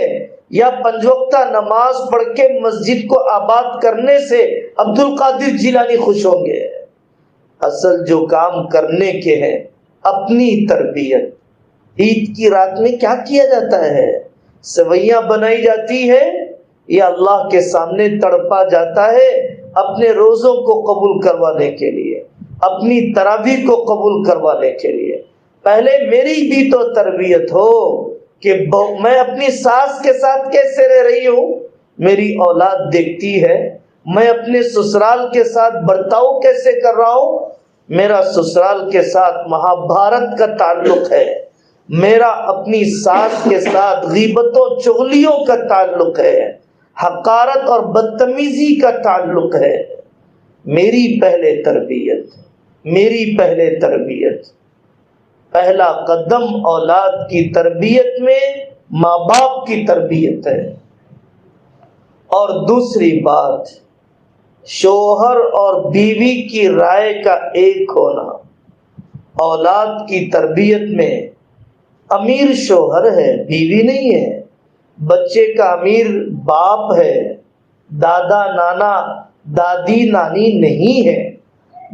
[SPEAKER 1] یا 5 وقتہ نماز پڑھ کے مسجد کو آباد کرنے سے عبد القادر جیلانی خوش ہوں گے؟ اصل جو کام کرنے کے ہیں اپنی تربیت. عید کی رات میں کیا کیا جاتا ہے؟ سویاں بنائی جاتی ہے یا اللہ کے سامنے تڑپا جاتا ہے اپنے روزوں کو قبول کروانے کے لیے، اپنی تراویح کو قبول کروانے کے لیے. پہلے میری بھی تو تربیت ہو کہ میں اپنی ساس کے ساتھ کیسے رہ رہی ہوں، میری اولاد دیکھتی ہے. میں اپنے سسرال کے ساتھ برتاؤ کیسے کر رہا ہوں، میرا سسرال کے ساتھ مہابھارت کا تعلق ہے. میرا اپنی ساس کے ساتھ غیبتوں چغلیوں کا تعلق ہے، حقارت اور بدتمیزی کا تعلق ہے. میری پہلے تربیت، میری پہلے تربیت. پہلا قدم اولاد کی تربیت میں ماں باپ کی تربیت ہے. اور دوسری بات، شوہر اور بیوی کی رائے کا ایک ہونا. اولاد کی تربیت میں امیر شوہر ہے، بیوی نہیں ہے. بچے کا امیر باپ ہے، دادا نانا دادی نانی نہیں ہے.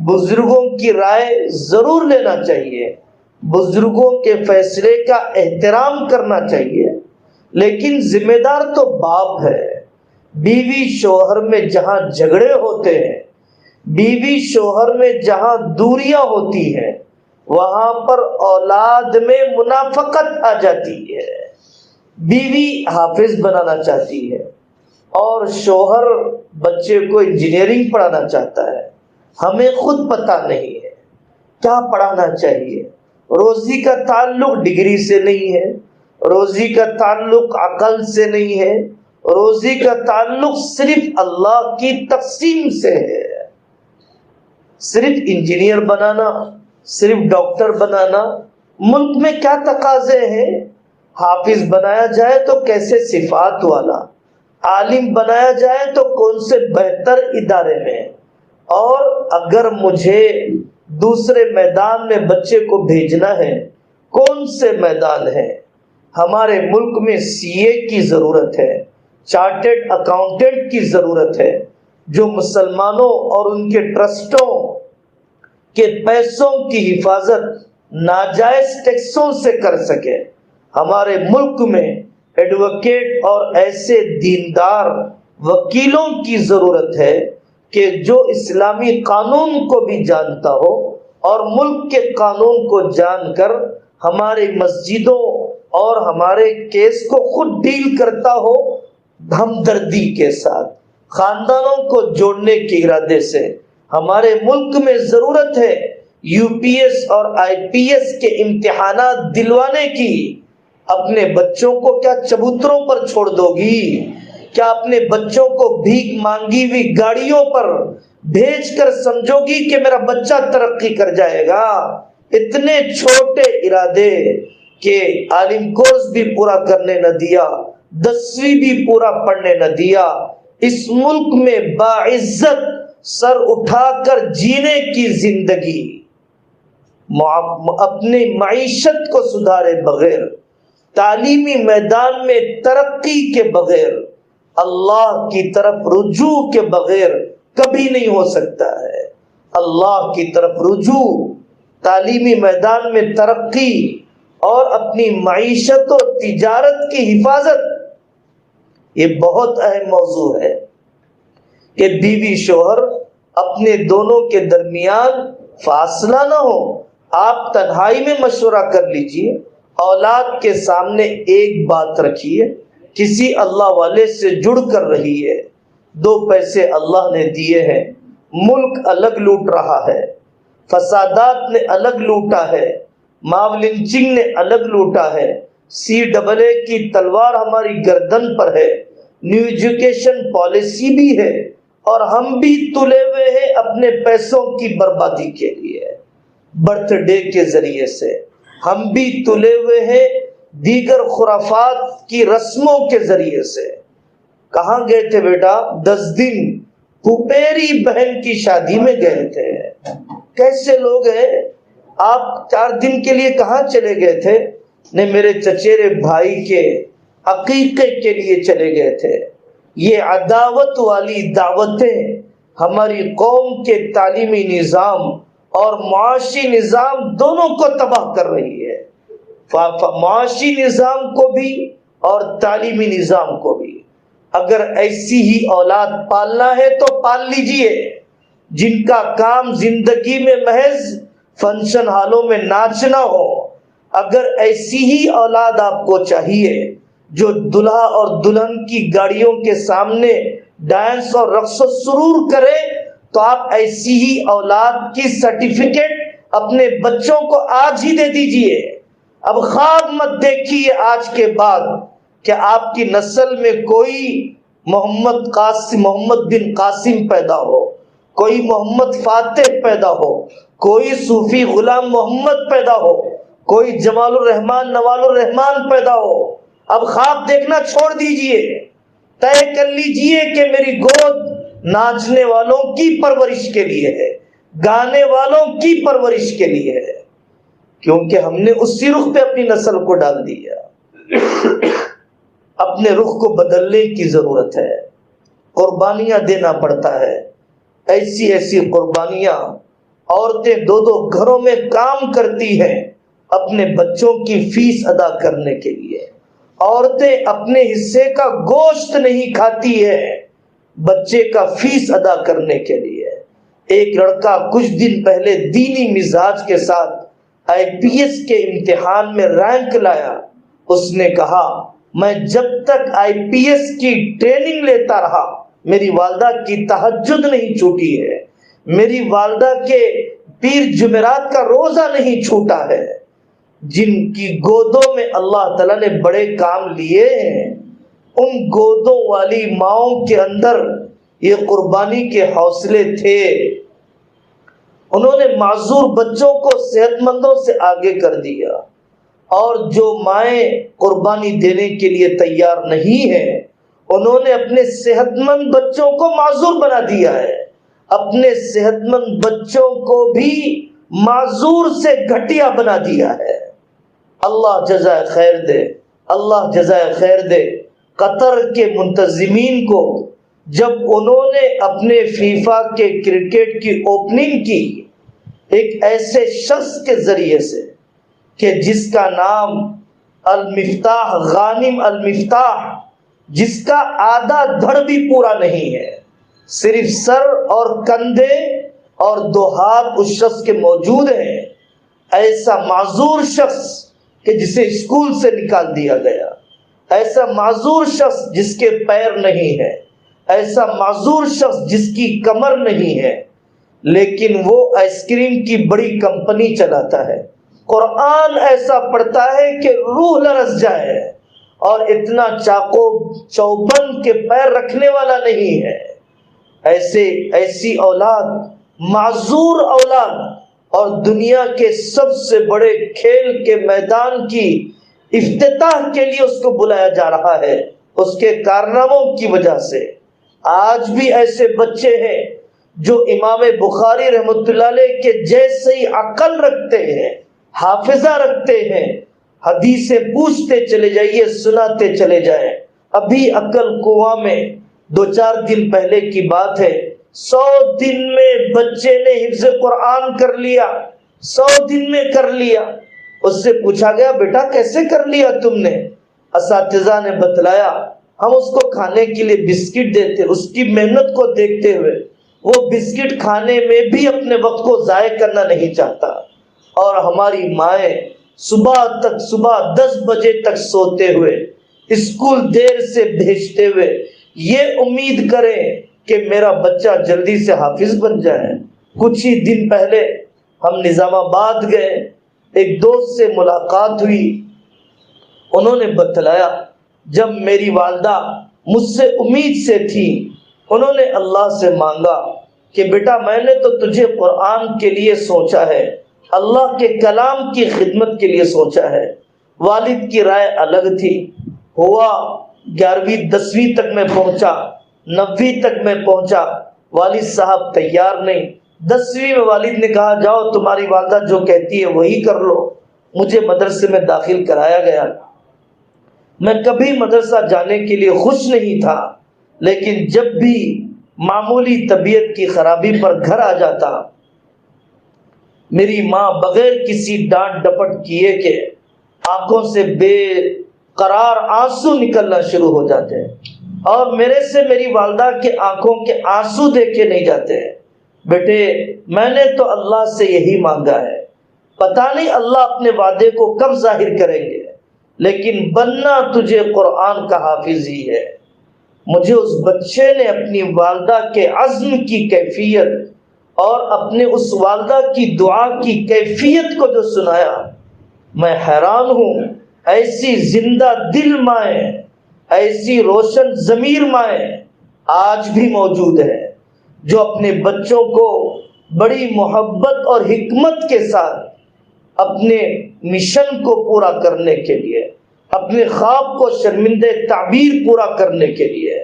[SPEAKER 1] بزرگوں کی رائے ضرور لینا چاہیے، بزرگوں کے فیصلے کا احترام کرنا چاہیے، لیکن ذمہ دار تو باپ ہے. بیوی شوہر میں جہاں جھگڑے ہوتے ہیں، بیوی شوہر میں جہاں دوریاں ہوتی ہیں، وہاں پر اولاد میں منافقت آ جاتی ہے. بیوی حافظ بنانا چاہتی ہے اور شوہر بچے کو انجینئرنگ پڑھانا چاہتا ہے. ہمیں خود پتہ نہیں ہے کیا پڑھانا چاہیے. روزی کا تعلق ڈگری سے نہیں ہے، روزی کا تعلق عقل سے نہیں ہے، روزی کا تعلق صرف اللہ کی تقسیم سے ہے. صرف انجینئر بنانا، صرف ڈاکٹر بنانا، ملک میں کیا تقاضے ہیں؟ حافظ بنایا جائے تو کیسے صفات والا، عالم بنایا جائے تو کون سے بہتر ادارے میں. اور اگر مجھے دوسرے میدان میں بچے کو بھیجنا ہے، کون سے میدان ہے؟ ہمارے ملک میں سی اے کی ضرورت ہے، چارٹرڈ اکاؤنٹنٹ کی ضرورت ہے، جو مسلمانوں اور ان کے ٹرسٹوں کے پیسوں کی حفاظت ناجائز ٹیکسوں سے کر سکے. ہمارے ملک میں ایڈوکیٹ اور ایسے دیندار وکیلوں کی ضرورت ہے کہ جو اسلامی قانون کو بھی جانتا ہو اور ملک کے قانون کو جان کر ہماری مسجدوں اور ہمارے کیس کو خود ڈیل کرتا ہو، ہمدردی کے ساتھ، خاندانوں کو جوڑنے کے ارادے سے. ہمارے ملک میں ضرورت ہے یو پی ایس اور آئی پی ایس کے امتحانات دلوانے کی. اپنے بچوں کو کیا چبوتروں پر چھوڑ دو گی؟ کیا اپنے بچوں کو بھیک مانگی ہوئی گاڑیوں پر بھیج کر سمجھو گی کہ میرا بچہ ترقی کر جائے گا؟ اتنے چھوٹے ارادے کہ عالم کورس بھی پورا کرنے نہ دیا، 10ویں بھی پورا پڑھنے نہ دیا. اس ملک میں باعزت سر اٹھا کر جینے کی زندگی، اپنی معیشت کو سدھارے بغیر، تعلیمی میدان میں ترقی کے بغیر، اللہ کی طرف رجوع کے بغیر کبھی نہیں ہو سکتا ہے. اللہ کی طرف رجوع، تعلیمی میدان میں ترقی اور اپنی معیشت و تجارت کی حفاظت، یہ بہت اہم موضوع ہے کہ بیوی شوہر اپنے دونوں کے درمیان فاصلہ نہ ہو. آپ تنہائی میں مشورہ کر لیجئے، اولاد کے سامنے ایک بات رکھیے، کسی اللہ والے سے جڑ کر رہی ہے، 2 پیسے اللہ نے دیے ہیں، ملک الگ لوٹ رہا ہے، فسادات نے الگ لوٹا ہے، ماب لنچنگ نے الگ لوٹا ہے، CAA کی تلوار ہماری گردن پر ہے، نیو ایجوکیشن پالیسی بھی ہے، اور ہم بھی تلے ہوئے ہیں اپنے پیسوں کی بربادی کے لیے. برتھ ڈے کے ذریعے سے ہم بھی تلے ہوئے ہیں دیگر خرافات کی رسموں کے ذریعے سے. کہاں گئے تھے بیٹا 10 دن؟ پھپھیری بہن کی شادی میں گئے تھے. کیسے لوگ ہیں آپ؟ 4 دن کے لیے کہاں چلے گئے تھے؟ نے میرے چچیرے بھائی کے عقیقے کے لیے چلے گئے تھے. یہ عداوت والی دعوتیں ہماری قوم کے تعلیمی نظام اور معاشی نظام دونوں کو تباہ کر رہی ہے. معاشی نظام کو بھی اور تعلیمی نظام کو بھی. اگر ایسی ہی اولاد پالنا ہے تو پال لیجئے، جن کا کام زندگی میں محض فنکشن ہالوں میں ناچنا ہو. اگر ایسی ہی اولاد آپ کو چاہیے جو دلہا اور دلہن کی گاڑیوں کے سامنے ڈانس اور رقص و سرور کرے، تو آپ ایسی ہی اولاد کی سرٹیفکیٹ اپنے بچوں کو آج ہی دے دیجئے. اب خواب مت دیکھیے آج کے بعد کہ آپ کی نسل میں کوئی محمد بن قاسم پیدا ہو، کوئی محمد فاتح پیدا ہو، کوئی صوفی غلام محمد پیدا ہو، کوئی جمال الرحمن نوال الرحمن پیدا ہو. اب خواب دیکھنا چھوڑ دیجئے. طے کر لیجئے کہ میری گود ناچنے والوں کی پرورش کے لیے ہے، گانے والوں کی پرورش کے لیے ہے، کیونکہ ہم نے اسی رخ پہ اپنی نسل کو ڈال دیا. اپنے رخ کو بدلنے کی ضرورت ہے. قربانیاں دینا پڑتا ہے. ایسی ایسی قربانیاں عورتیں 2 گھروں میں کام کرتی ہیں اپنے بچوں کی فیس ادا کرنے کے لیے. عورتیں اپنے حصے کا گوشت نہیں کھاتی ہے بچے کا فیس ادا کرنے کے لیے. ایک لڑکا کچھ دن پہلے دینی مزاج کے ساتھ IPS کے امتحان میں رینک لایا. اس نے کہا میں جب تک IPS کی ٹریننگ لیتا رہا میری والدہ کی تہجد نہیں چھوٹی ہے، میری والدہ کے پیر جمعرات کا روزہ نہیں چھوٹا ہے. جن کی گودوں میں اللہ تعالیٰ نے بڑے کام لیے ہیں ان گودوں والی ماؤں کے اندر یہ قربانی کے حوصلے تھے. انہوں نے معذور بچوں کو صحت مندوں سے آگے کر دیا. اور جو مائیں قربانی دینے کے لیے تیار نہیں ہیں انہوں نے اپنے صحت مند بچوں کو معذور بنا دیا ہے. اپنے صحت مند بچوں کو بھی معذور سے گھٹیا بنا دیا ہے. اللہ جزائے خیر دے، اللہ جزائے خیر دے. قطر کے منتظمین کو جب انہوں نے اپنے فیفا کے کرکٹ کی اوپننگ کی ایک ایسے شخص کے ذریعے سے کہ جس کا نام المفتاح غانم المفتاح، جس کا آدھا دھڑ بھی پورا نہیں ہے، صرف سر اور کندھے اور 2 ہاتھ اس شخص کے موجود ہیں. ایسا معذور شخص کہ جسے اسکول سے نکال دیا گیا، ایسا معذور شخص جس کے پیر نہیں ہے، ایسا معذور شخص جس کی کمر نہیں ہے، لیکن وہ آئس کریم کی بڑی کمپنی چلاتا ہے، قرآن ایسا پڑھتا ہے کہ روح لرز جائے، اور اتنا چاقو چوبند کے پیر رکھنے والا نہیں ہے. ایسی اولاد، معذور اولاد، اور دنیا کے سب سے بڑے کھیل کے میدان کی افتتاح کے لیے اس کو بلایا جا رہا ہے اس کے کارناموں کی وجہ سے. آج بھی ایسے بچے ہیں جو امام بخاری رحمۃ اللہ علیہ کے جیسے ہی عقل رکھتے ہیں، حافظہ رکھتے ہیں، حدیثیں پوچھتے چلے جائیے، سناتے چلے جائیں. ابھی عقل کنواں میں 2-4 دن پہلے کی بات ہے، 100 دن میں بچے نے حفظ قرآن کر لیا، 100 دن میں کر لیا. اس سے پوچھا گیا بیٹا کیسے کر لیا تم نے؟ اساتذہ نے بتلایا ہم اس کو کھانے کے لیے بسکٹ دیتے، اس کی محنت کو دیکھتے ہوئے وہ بسکٹ کھانے میں بھی اپنے وقت کو ضائع کرنا نہیں چاہتا. اور ہماری مائیں صبح 10 بجے تک سوتے ہوئے، اسکول دیر سے بھیجتے ہوئے یہ امید کریں کہ میرا بچہ جلدی سے حافظ بن جائے. کچھ ہی دن پہلے ہم نظام آباد گئے، ایک دوست سے ملاقات ہوئی. انہوں نے بتلایا جب میری والدہ مجھ سے امید سے تھی، انہوں نے اللہ سے مانگا کہ بیٹا میں نے تو تجھے قرآن کے لیے سوچا ہے، اللہ کے کلام کی خدمت کے لیے سوچا ہے. والد کی رائے الگ تھی. ہوا 11ویں 10ویں تک میں پہنچا، 9ویں تک میں پہنچا. والد صاحب تیار نہیں۔ 10ویں میں والد نے کہا جاؤ تمہاری والدہ جو کہتی ہے وہی کر لو۔ مجھے مدرسے میں داخل کرایا گیا۔ میں کبھی مدرسہ جانے کے لیے خوش نہیں تھا، لیکن جب بھی معمولی طبیعت کی خرابی پر گھر آ جاتا، میری ماں بغیر کسی ڈانٹ ڈپٹ کیے کہ آنکھوں سے بے قرار آنسو نکلنا شروع ہو جاتے ہیں، اور میرے سے میری والدہ کے آنکھوں کے آنسو دیکھے نہیں جاتے ہیں۔ بیٹے میں نے تو اللہ سے یہی مانگا ہے، پتہ نہیں اللہ اپنے وعدے کو کب ظاہر کریں گے، لیکن بننا تجھے قرآن کا حافظ ہی ہے۔ مجھے اس بچے نے اپنی والدہ کے عزم کی کیفیت اور اپنے اس والدہ کی دعا کی کیفیت کو جو سنایا، میں حیران ہوں۔ ایسی زندہ دل مائیں، ایسی روشن ضمیر مائیں آج بھی موجود ہے، جو اپنے بچوں کو بڑی محبت اور حکمت کے ساتھ اپنے مشن کو پورا کرنے کے لیے، اپنے خواب کو شرمندہ تعبیر پورا کرنے کے لیے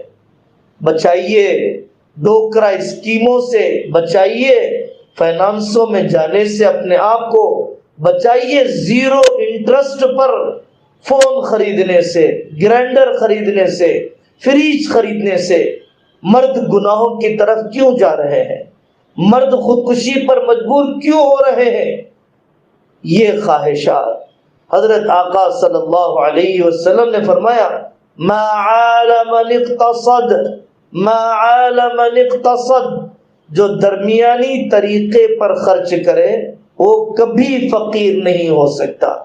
[SPEAKER 1] بچائیے، ڈوکرا اسکیموں سے بچائیے، فائنانسوں میں جانے سے اپنے آپ کو بچائیے، زیرو انٹرسٹ پر فون خریدنے سے، گرائنڈر خریدنے سے، فریج خریدنے سے۔ مرد گناہوں کی طرف کیوں جا رہے ہیں؟ مرد خودکشی پر مجبور کیوں ہو رہے ہیں؟ یہ خواہشات حضرت آقا صلی اللہ علیہ وسلم نے فرمایا ما عال من اقتصد، ما عال من اقتصد، جو درمیانی طریقے پر خرچ کرے وہ کبھی فقیر نہیں ہو سکتا۔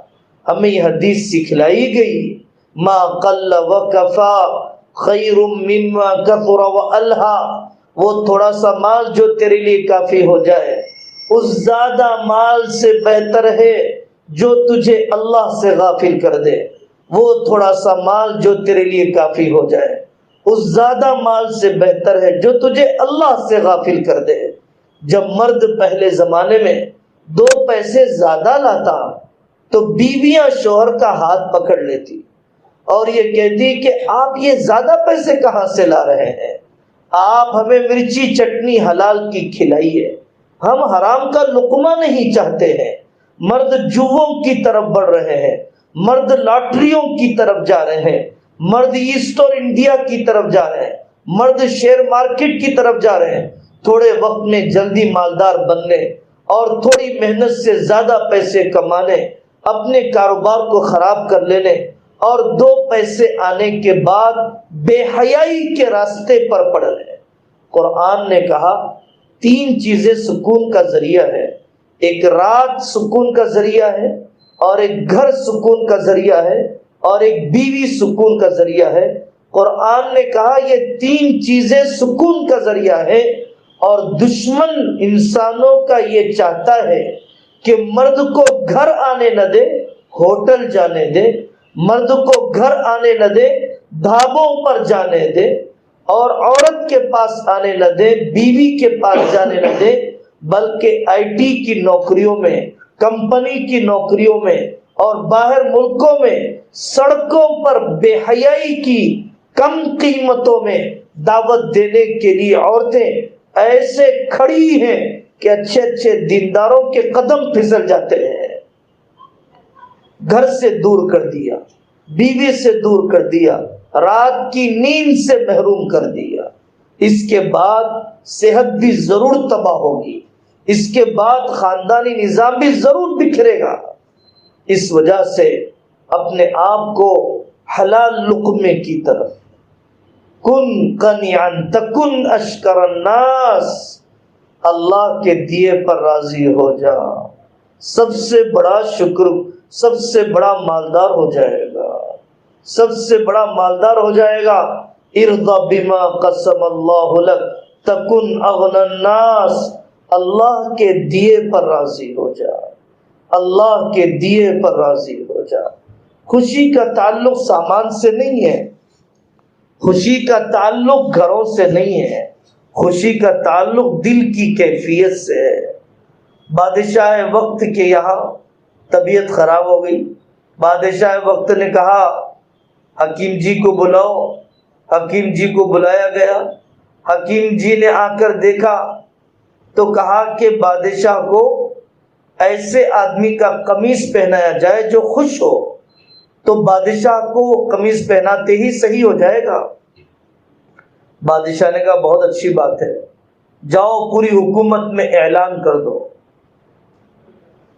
[SPEAKER 1] ہمیں یہ حدیث سکھلائی گئی ما قل وکفا خیر مما کثر والہا، وہ تھوڑا سا مال جو تیرے لیے کافی ہو جائے اس زیادہ مال سے بہتر ہے جو تجھے اللہ سے غافل کر دے۔ وہ تھوڑا سا مال جو تیرے لیے کافی ہو جائے اس زیادہ مال سے بہتر ہے جو تجھے اللہ سے غافل کر دے۔ جب مرد پہلے زمانے میں 2 پیسے زیادہ لاتا تو بیویاں شوہر کا ہاتھ پکڑ لیتی اور یہ کہتی کہ آپ یہ زیادہ پیسے کہاں سے لا رہے ہیں؟ آپ ہمیں مرچی چٹنی حلال کی کھلائیے، ہم حرام کا لقمہ نہیں چاہتے ہیں۔ مرد جوؤں کی طرف بڑھ رہے ہیں، مرد لاٹریوں کی طرف جا رہے ہیں، مرد ایسٹ اور انڈیا کی طرف جا رہے ہیں، مرد شیئر مارکیٹ کی طرف جا رہے ہیں، تھوڑے وقت میں جلدی مالدار بننے اور تھوڑی محنت سے زیادہ پیسے کمانے، اپنے کاروبار کو خراب کر لینے اور 2 پیسے آنے کے بعد بے حیائی کے راستے پر پڑ رہے ہیں۔ قرآن نے کہا 3 چیزیں سکون کا ذریعہ ہے، ایک رات سکون کا ذریعہ ہے، اور ایک گھر سکون کا ذریعہ ہے، اور ایک بیوی سکون کا ذریعہ ہے۔ قرآن نے کہا یہ 3 چیزیں سکون کا ذریعہ ہے، اور دشمن انسانوں کا یہ چاہتا ہے کہ مرد کو گھر آنے نہ دے، ہوٹل جانے دے، مرد کو گھر آنے نہ دے، ڈھابوں پر جانے دے، اور عورت کے پاس آنے نہ دے، بیوی کے پاس جانے نہ دے، بلکہ آئی ٹی کی نوکریوں میں، کمپنی کی نوکریوں میں اور باہر ملکوں میں سڑکوں پر بے حیائی کی کم قیمتوں میں دعوت دینے کے لیے عورتیں ایسے کھڑی ہیں کہ اچھے اچھے دینداروں کے قدم پھسل جاتے ہیں۔ گھر سے دور کر دیا، بیوی سے دور کر دیا، رات کی نیند سے محروم کر دیا، اس کے بعد صحت بھی ضرور تباہ ہوگی، اس کے بعد خاندانی نظام بھی ضرور بکھرے گا۔ اس وجہ سے اپنے آپ کو حلال لقمے کی طرف، کن قنعا تکن اشکر الناس، اللہ کے دیے پر راضی ہو جا، سب سے بڑا شکر، سب سے بڑا مالدار ہو جائے گا، سب سے بڑا مالدار ہو جائے گا۔ ارضا بما قسم اللہ لک تکن اغنى الناس، اللہ کے دیے پر راضی ہو جا، اللہ کے دیے پر راضی ہو جا۔ خوشی کا تعلق سامان سے نہیں ہے، خوشی کا تعلق گھروں سے نہیں ہے، خوشی کا تعلق دل کی کیفیت سے ہے۔ بادشاہ وقت کے یہاں طبیعت خراب ہو گئی، بادشاہ وقت نے کہا حکیم جی کو بلاؤ، حکیم جی کو بلایا گیا، حکیم جی نے آ کر دیکھا تو کہا کہ بادشاہ کو ایسے آدمی کا قمیص پہنایا جائے جو خوش ہو، تو بادشاہ کو قمیص پہناتے ہی صحیح ہو جائے گا۔ بادشاہ نے کہا بہت اچھی بات ہے، جاؤ پوری حکومت میں اعلان کر دو۔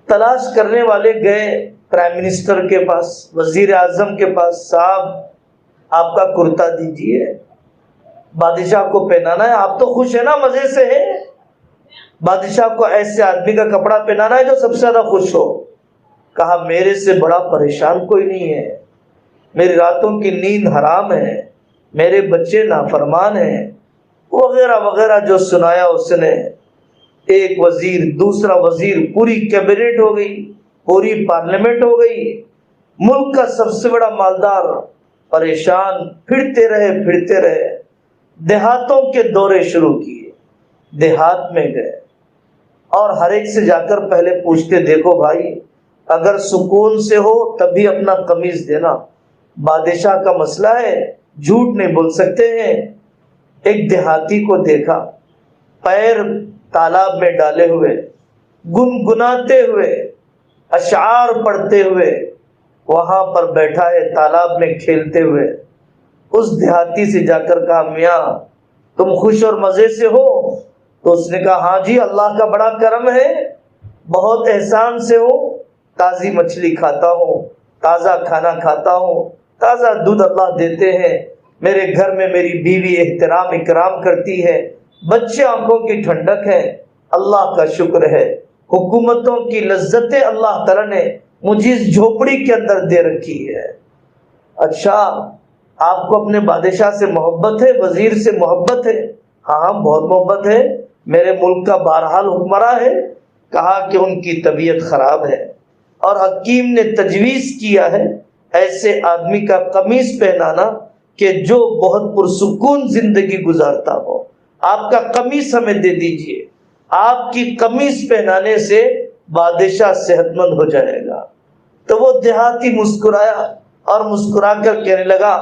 [SPEAKER 1] تلاش کرنے والے گئے پرائم منسٹر کے پاس، وزیر اعظم کے پاس، صاحب آپ کا کرتا دیجیے، بادشاہ کو پہنانا ہے، آپ تو خوش ہیں نا، مزے سے ہے، بادشاہ کو ایسے آدمی کا کپڑا پہنانا ہے جو سب سے زیادہ خوش ہو۔ کہا میرے سے بڑا پریشان کوئی نہیں ہے، میری راتوں کی نیند حرام ہے، میرے بچے نافرمان ہیں، وغیرہ وغیرہ جو سنایا اس نے۔ ایک وزیر، دوسرا وزیر، پوری کیبنٹ ہو گئی، پوری پارلیمنٹ ہو گئی، ملک کا سب سے بڑا مالدار پریشان، پھرتے رہے، دیہاتوں کے دورے شروع کیے، دیہات میں گئے اور ہر ایک سے جا کر پہلے پوچھتے، دیکھو بھائی اگر سکون سے ہو تبھی اپنا قمیص دینا، بادشاہ کا مسئلہ ہے، جھوٹ نہیں بول سکتے ہیں۔ ایک دیہاتی کو دیکھا، پیر تالاب میں ڈالے ہوئے، گنگناتے ہوئے، اشعار پڑھتے ہوئے وہاں پر بیٹھا ہے تالاب میں کھیلتے ہوئے۔ اس دیہاتی سے جا کر کہا میاں تم خوش اور مزے سے ہو؟ تو اس نے کہا ہاں جی، اللہ کا بڑا کرم ہے، بہت احسان سے ہوں، تازی مچھلی کھاتا ہوں، تازہ کھانا کھاتا ہوں، تازہ دودھ اللہ دیتے ہیں، میرے گھر میں میری بیوی احترام اکرام کرتی ہے، بچے آنکھوں کی ٹھنڈک ہے، اللہ کا شکر ہے، حکومتوں کی لذتیں اللہ تعالیٰ نے مجھے اس جھوپڑی کے اندر دے رکھی ہے۔ اچھا آپ کو اپنے بادشاہ سے محبت ہے، وزیر سے محبت ہے؟ ہاں بہت محبت ہے، میرے ملک کا بہرحال حکمراں ہے۔ کہا کہ ان کی طبیعت خراب ہے اور حکیم نے تجویز کیا ہے ایسے آدمی کا قمیص پہنانا کہ جو بہت پرسکون زندگی گزارتا ہو، آپ کا قمیص ہمیں دے دیجئے، آپ کی قمیص پہنانے سے بادشاہ صحت مند ہو جائے گا۔ تو وہ دیہاتی مسکرایا اور مسکرا کر کہنے لگا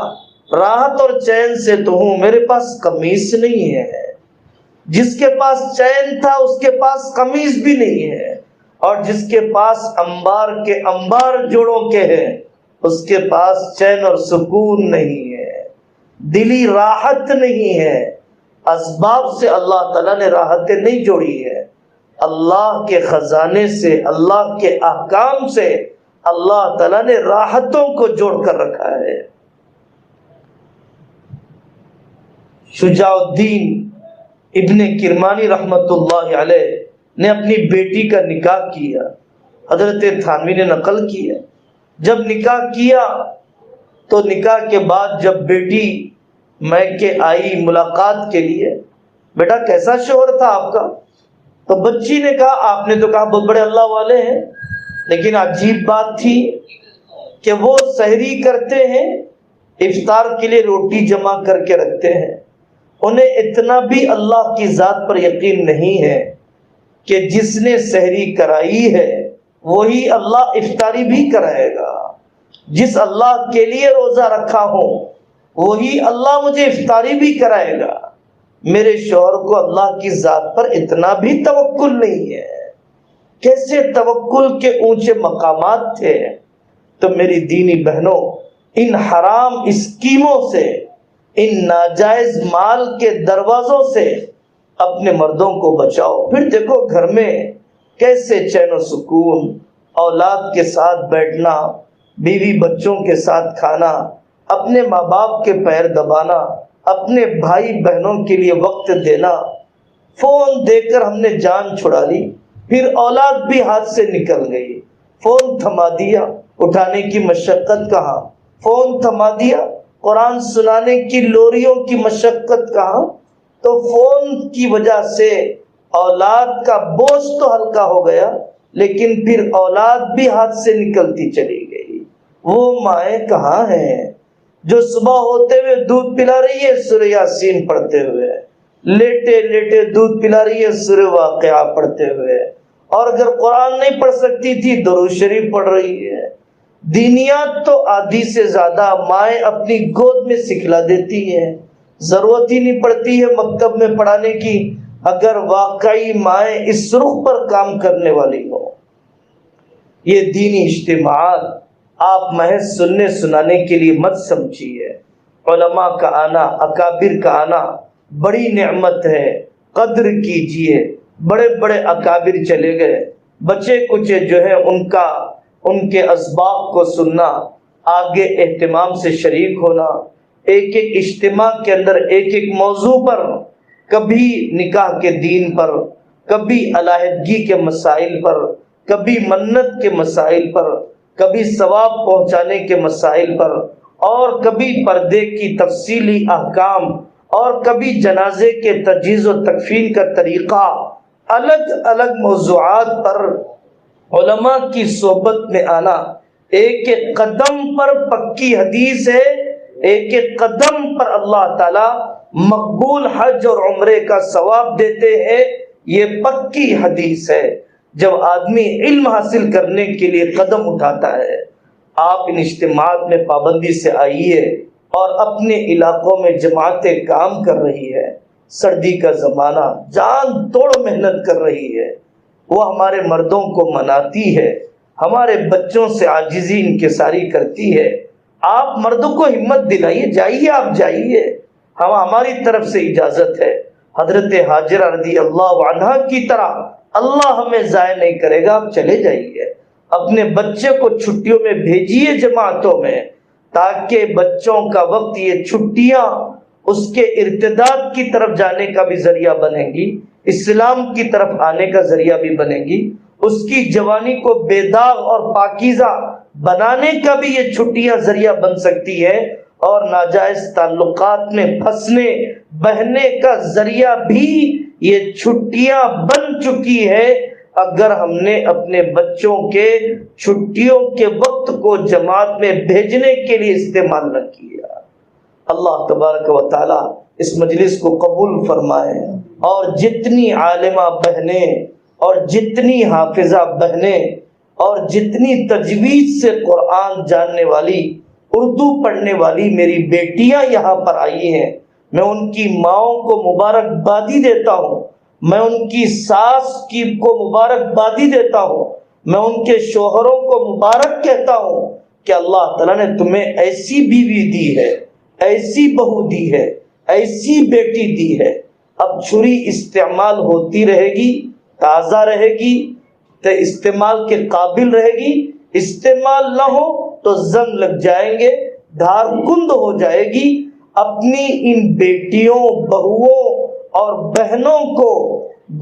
[SPEAKER 1] راحت اور چین سے تو ہوں، میرے پاس قمیص نہیں ہے۔ جس کے پاس چین تھا اس کے پاس قمیص بھی نہیں ہے، اور جس کے پاس انبار کے انبار جوڑوں کے ہیں اس کے پاس چین اور سکون نہیں ہے، دلی راحت نہیں ہے۔ اسباب سے اللہ تعالیٰ نے راحتیں نہیں جوڑی ہے، اللہ کے خزانے سے، اللہ کے احکام سے اللہ تعالیٰ نے راحتوں کو جوڑ کر رکھا ہے۔ شجاع الدین ابن کرمانی رحمت اللہ علیہ نے اپنی بیٹی کا نکاح کیا، حضرت تھانوی نے نقل کیا۔ جب نکاح کیا تو نکاح کے بعد جب بیٹی میکے آئی ملاقات کے لیے، بیٹا کیسا شوہر تھا آپ کا؟ تو بچی نے کہا آپ نے تو کہا بہت بڑے اللہ والے ہیں، لیکن عجیب بات تھی کہ وہ سحری کرتے ہیں، افطار کے لیے روٹی جمع کر کے رکھتے ہیں، انہیں اتنا بھی اللہ کی ذات پر یقین نہیں ہے کہ جس نے سحری کرائی ہے وہی اللہ افطاری بھی کرائے گا، جس اللہ کے لیے روزہ رکھا ہو وہی اللہ مجھے افطاری بھی کرائے گا۔ میرے شوہر کو اللہ کی ذات پر اتنا بھی توکل نہیں ہے۔ کیسے توکل کے اونچے مقامات تھے۔ تو میری دینی بہنوں، ان حرام اسکیموں سے، ان ناجائز مال کے دروازوں سے اپنے مردوں کو بچاؤ۔ پھر دیکھو گھر میں کیسے چین و سکون، اولاد کے ساتھ بیٹھنا، بیوی بچوں کے ساتھ کھانا، اپنے ماں باپ کے پیر دبانا، اپنے بھائی بہنوں کے لیے وقت دینا۔ فون دے کر ہم نے جان چھڑا لی، پھر اولاد بھی ہاتھ سے نکل گئی، فون تھما دیا، اٹھانے کی مشقت کہاں، فون تھما دیا، قرآن سنانے کی لوریوں کی مشقت کہاں۔ تو فون کی وجہ سے اولاد کا بوجھ تو ہلکا ہو گیا، لیکن پھر اولاد بھی ہاتھ سے نکلتی چلی گئی۔ وہ مائیں کہاں ہیں جو صبح ہوتے ہوئے دودھ پلا رہی ہے سورہ یاسین پڑھتے ہوئے، لیٹے لیٹے دودھ پلا رہی ہے سورہ واقعہ پڑھتے ہوئے، اور اگر قرآن نہیں پڑھ سکتی تھی درود شریف پڑھ رہی ہے۔ دینیات تو آدھی سے زیادہ مائیں اپنی گود میں سکھلا دیتی ہیں، ضرورت ہی نہیں پڑتی ہے مکتب میں پڑھانے کی اگر واقعی مائیں اس رخ پر کام کرنے والی ہو۔ یہ دینی اجتماعات آپ محض سننے سنانے کے لیے مت سمجھیے، علماء کا آنا، اکابر کا آنا بڑی نعمت ہے، قدر کیجئے۔ بڑے بڑے اکابر چلے گئے، بچے کچے جو ہے ان کے اسباق کو سننا، آگے اہتمام سے شریک ہونا، ایک ایک اجتماع کے اندر ایک ایک موضوع پر، کبھی نکاح کے دین پر، کبھی علیحدگی کے مسائل پر، کبھی منت کے مسائل پر، کبھی ثواب پہنچانے کے مسائل پر، اور کبھی پردے کی تفصیلی احکام، اور کبھی جنازے کے تجہیز و تکفین کا طریقہ، الگ الگ موضوعات پر علماء کی صحبت میں آنا۔ ایک ایک قدم پر پکی حدیث ہے، ایک ایک قدم پر اللہ تعالی مقبول حج اور عمرے کا ثواب دیتے ہیں، یہ پکی حدیث ہے۔ جب آدمی علم حاصل کرنے کے لیے قدم اٹھاتا ہے، آپ ان اجتماعات میں پابندی سے آئیے، اور اپنے علاقوں میں جماعتیں کام کر رہی ہے، سردی کا زمانہ، جان توڑ محنت کر رہی ہے، وہ ہمارے مردوں کو مناتی ہے، ہمارے بچوں سے عاجزی انکساری کرتی ہے۔ آپ مردوں کو ہمت دلائیے، جائیے، آپ جائیے، ہماری طرف سے اجازت ہے۔ حضرت ہاجرہ رضی اللہ عنہا کی طرح اللہ ہمیں ضائع نہیں کرے گا، آپ چلے جائیے، اپنے بچے کو چھٹیوں میں بھیجیے جماعتوں میں، تاکہ بچوں کا وقت، یہ چھٹیاں اس کے ارتداد کی طرف جانے کا بھی ذریعہ بنیں گی، اسلام کی طرف آنے کا ذریعہ بھی بنے گی، اس کی جوانی کو بے داغ اور پاکیزہ بنانے کا بھی یہ چھٹیاں ذریعہ بن سکتی ہے، اور ناجائز تعلقات میں پھنسنے بہنے کا ذریعہ بھی یہ چھٹیاں بن چکی ہے، اگر ہم نے اپنے بچوں کے چھٹیوں کے وقت کو جماعت میں بھیجنے کے لیے استعمال نہ کیا۔ اللہ تبارک و تعالی اس مجلس کو قبول فرمائے، اور جتنی عالمہ بہنیں اور جتنی حافظہ بہنیں اور جتنی تجوید سے قرآن جاننے والی، اردو پڑھنے والی میری بیٹیاں یہاں پر آئی ہیں، میں ان کی ماؤں کو مبارکبادی دیتا ہوں، میں ان کی ساس کو مبارکبادی دیتا ہوں، میں ان کے شوہروں کو مبارک کہتا ہوں کہ اللہ تعالیٰ نے تمہیں ایسی بیوی دی ہے، ایسی بہو دی ہے، ایسی بیٹی دی ہے۔ اب چھری استعمال ہوتی رہے گی، تازہ رہے گی تو استعمال کے قابل رہے گی، استعمال نہ ہو تو زنگ لگ جائیں گے، دھار کند ہو جائے گی۔ اپنی ان بیٹیوں، بہوؤں اور بہنوں کو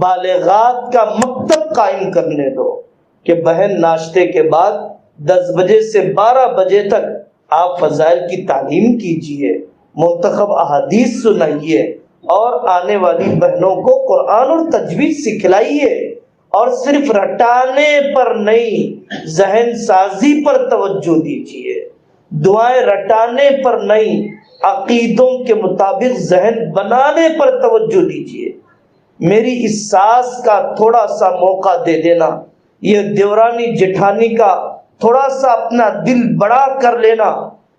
[SPEAKER 1] بالغات کا مکتب قائم کرنے دو کہ بہن ناشتے کے بعد 10 بجے سے 12 بجے تک آپ فضائل کی تعلیم کیجئے، منتخب احادیث سنائیے، اور آنے والی بہنوں کو قرآن اور تجوید سکھلائیے، اور صرف رٹانے پر نہیں، ذہن سازی پر توجہ دیجئے، دعائیں رٹانے پر نہیں، عقیدوں کے مطابق ذہن بنانے پر توجہ دیجئے۔ میری اس ساس کا تھوڑا سا موقع دے دینا، یہ دیورانی جٹھانی کا تھوڑا سا اپنا دل بڑا کر لینا،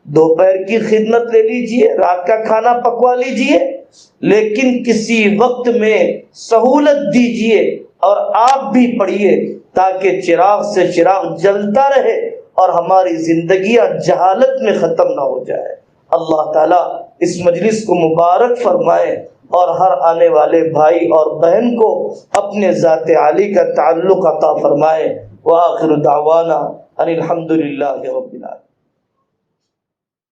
[SPEAKER 1] دوپہر کی خدمت لے لیجئے، رات کا کھانا پکوا لیجئے، لیکن کسی وقت میں سہولت دیجئے، اور آپ بھی پڑھیے، تاکہ چراغ سے چراغ جلتا رہے اور ہماری زندگیاں جہالت میں ختم نہ ہو جائے۔ اللہ تعالیٰ اس مجلس کو مبارک فرمائے، اور ہر آنے والے بھائی اور بہن کو اپنے ذات عالی کا تعلق عطا فرمائے۔ وآخر دعوانا ان الحمد للہ رب العالمین۔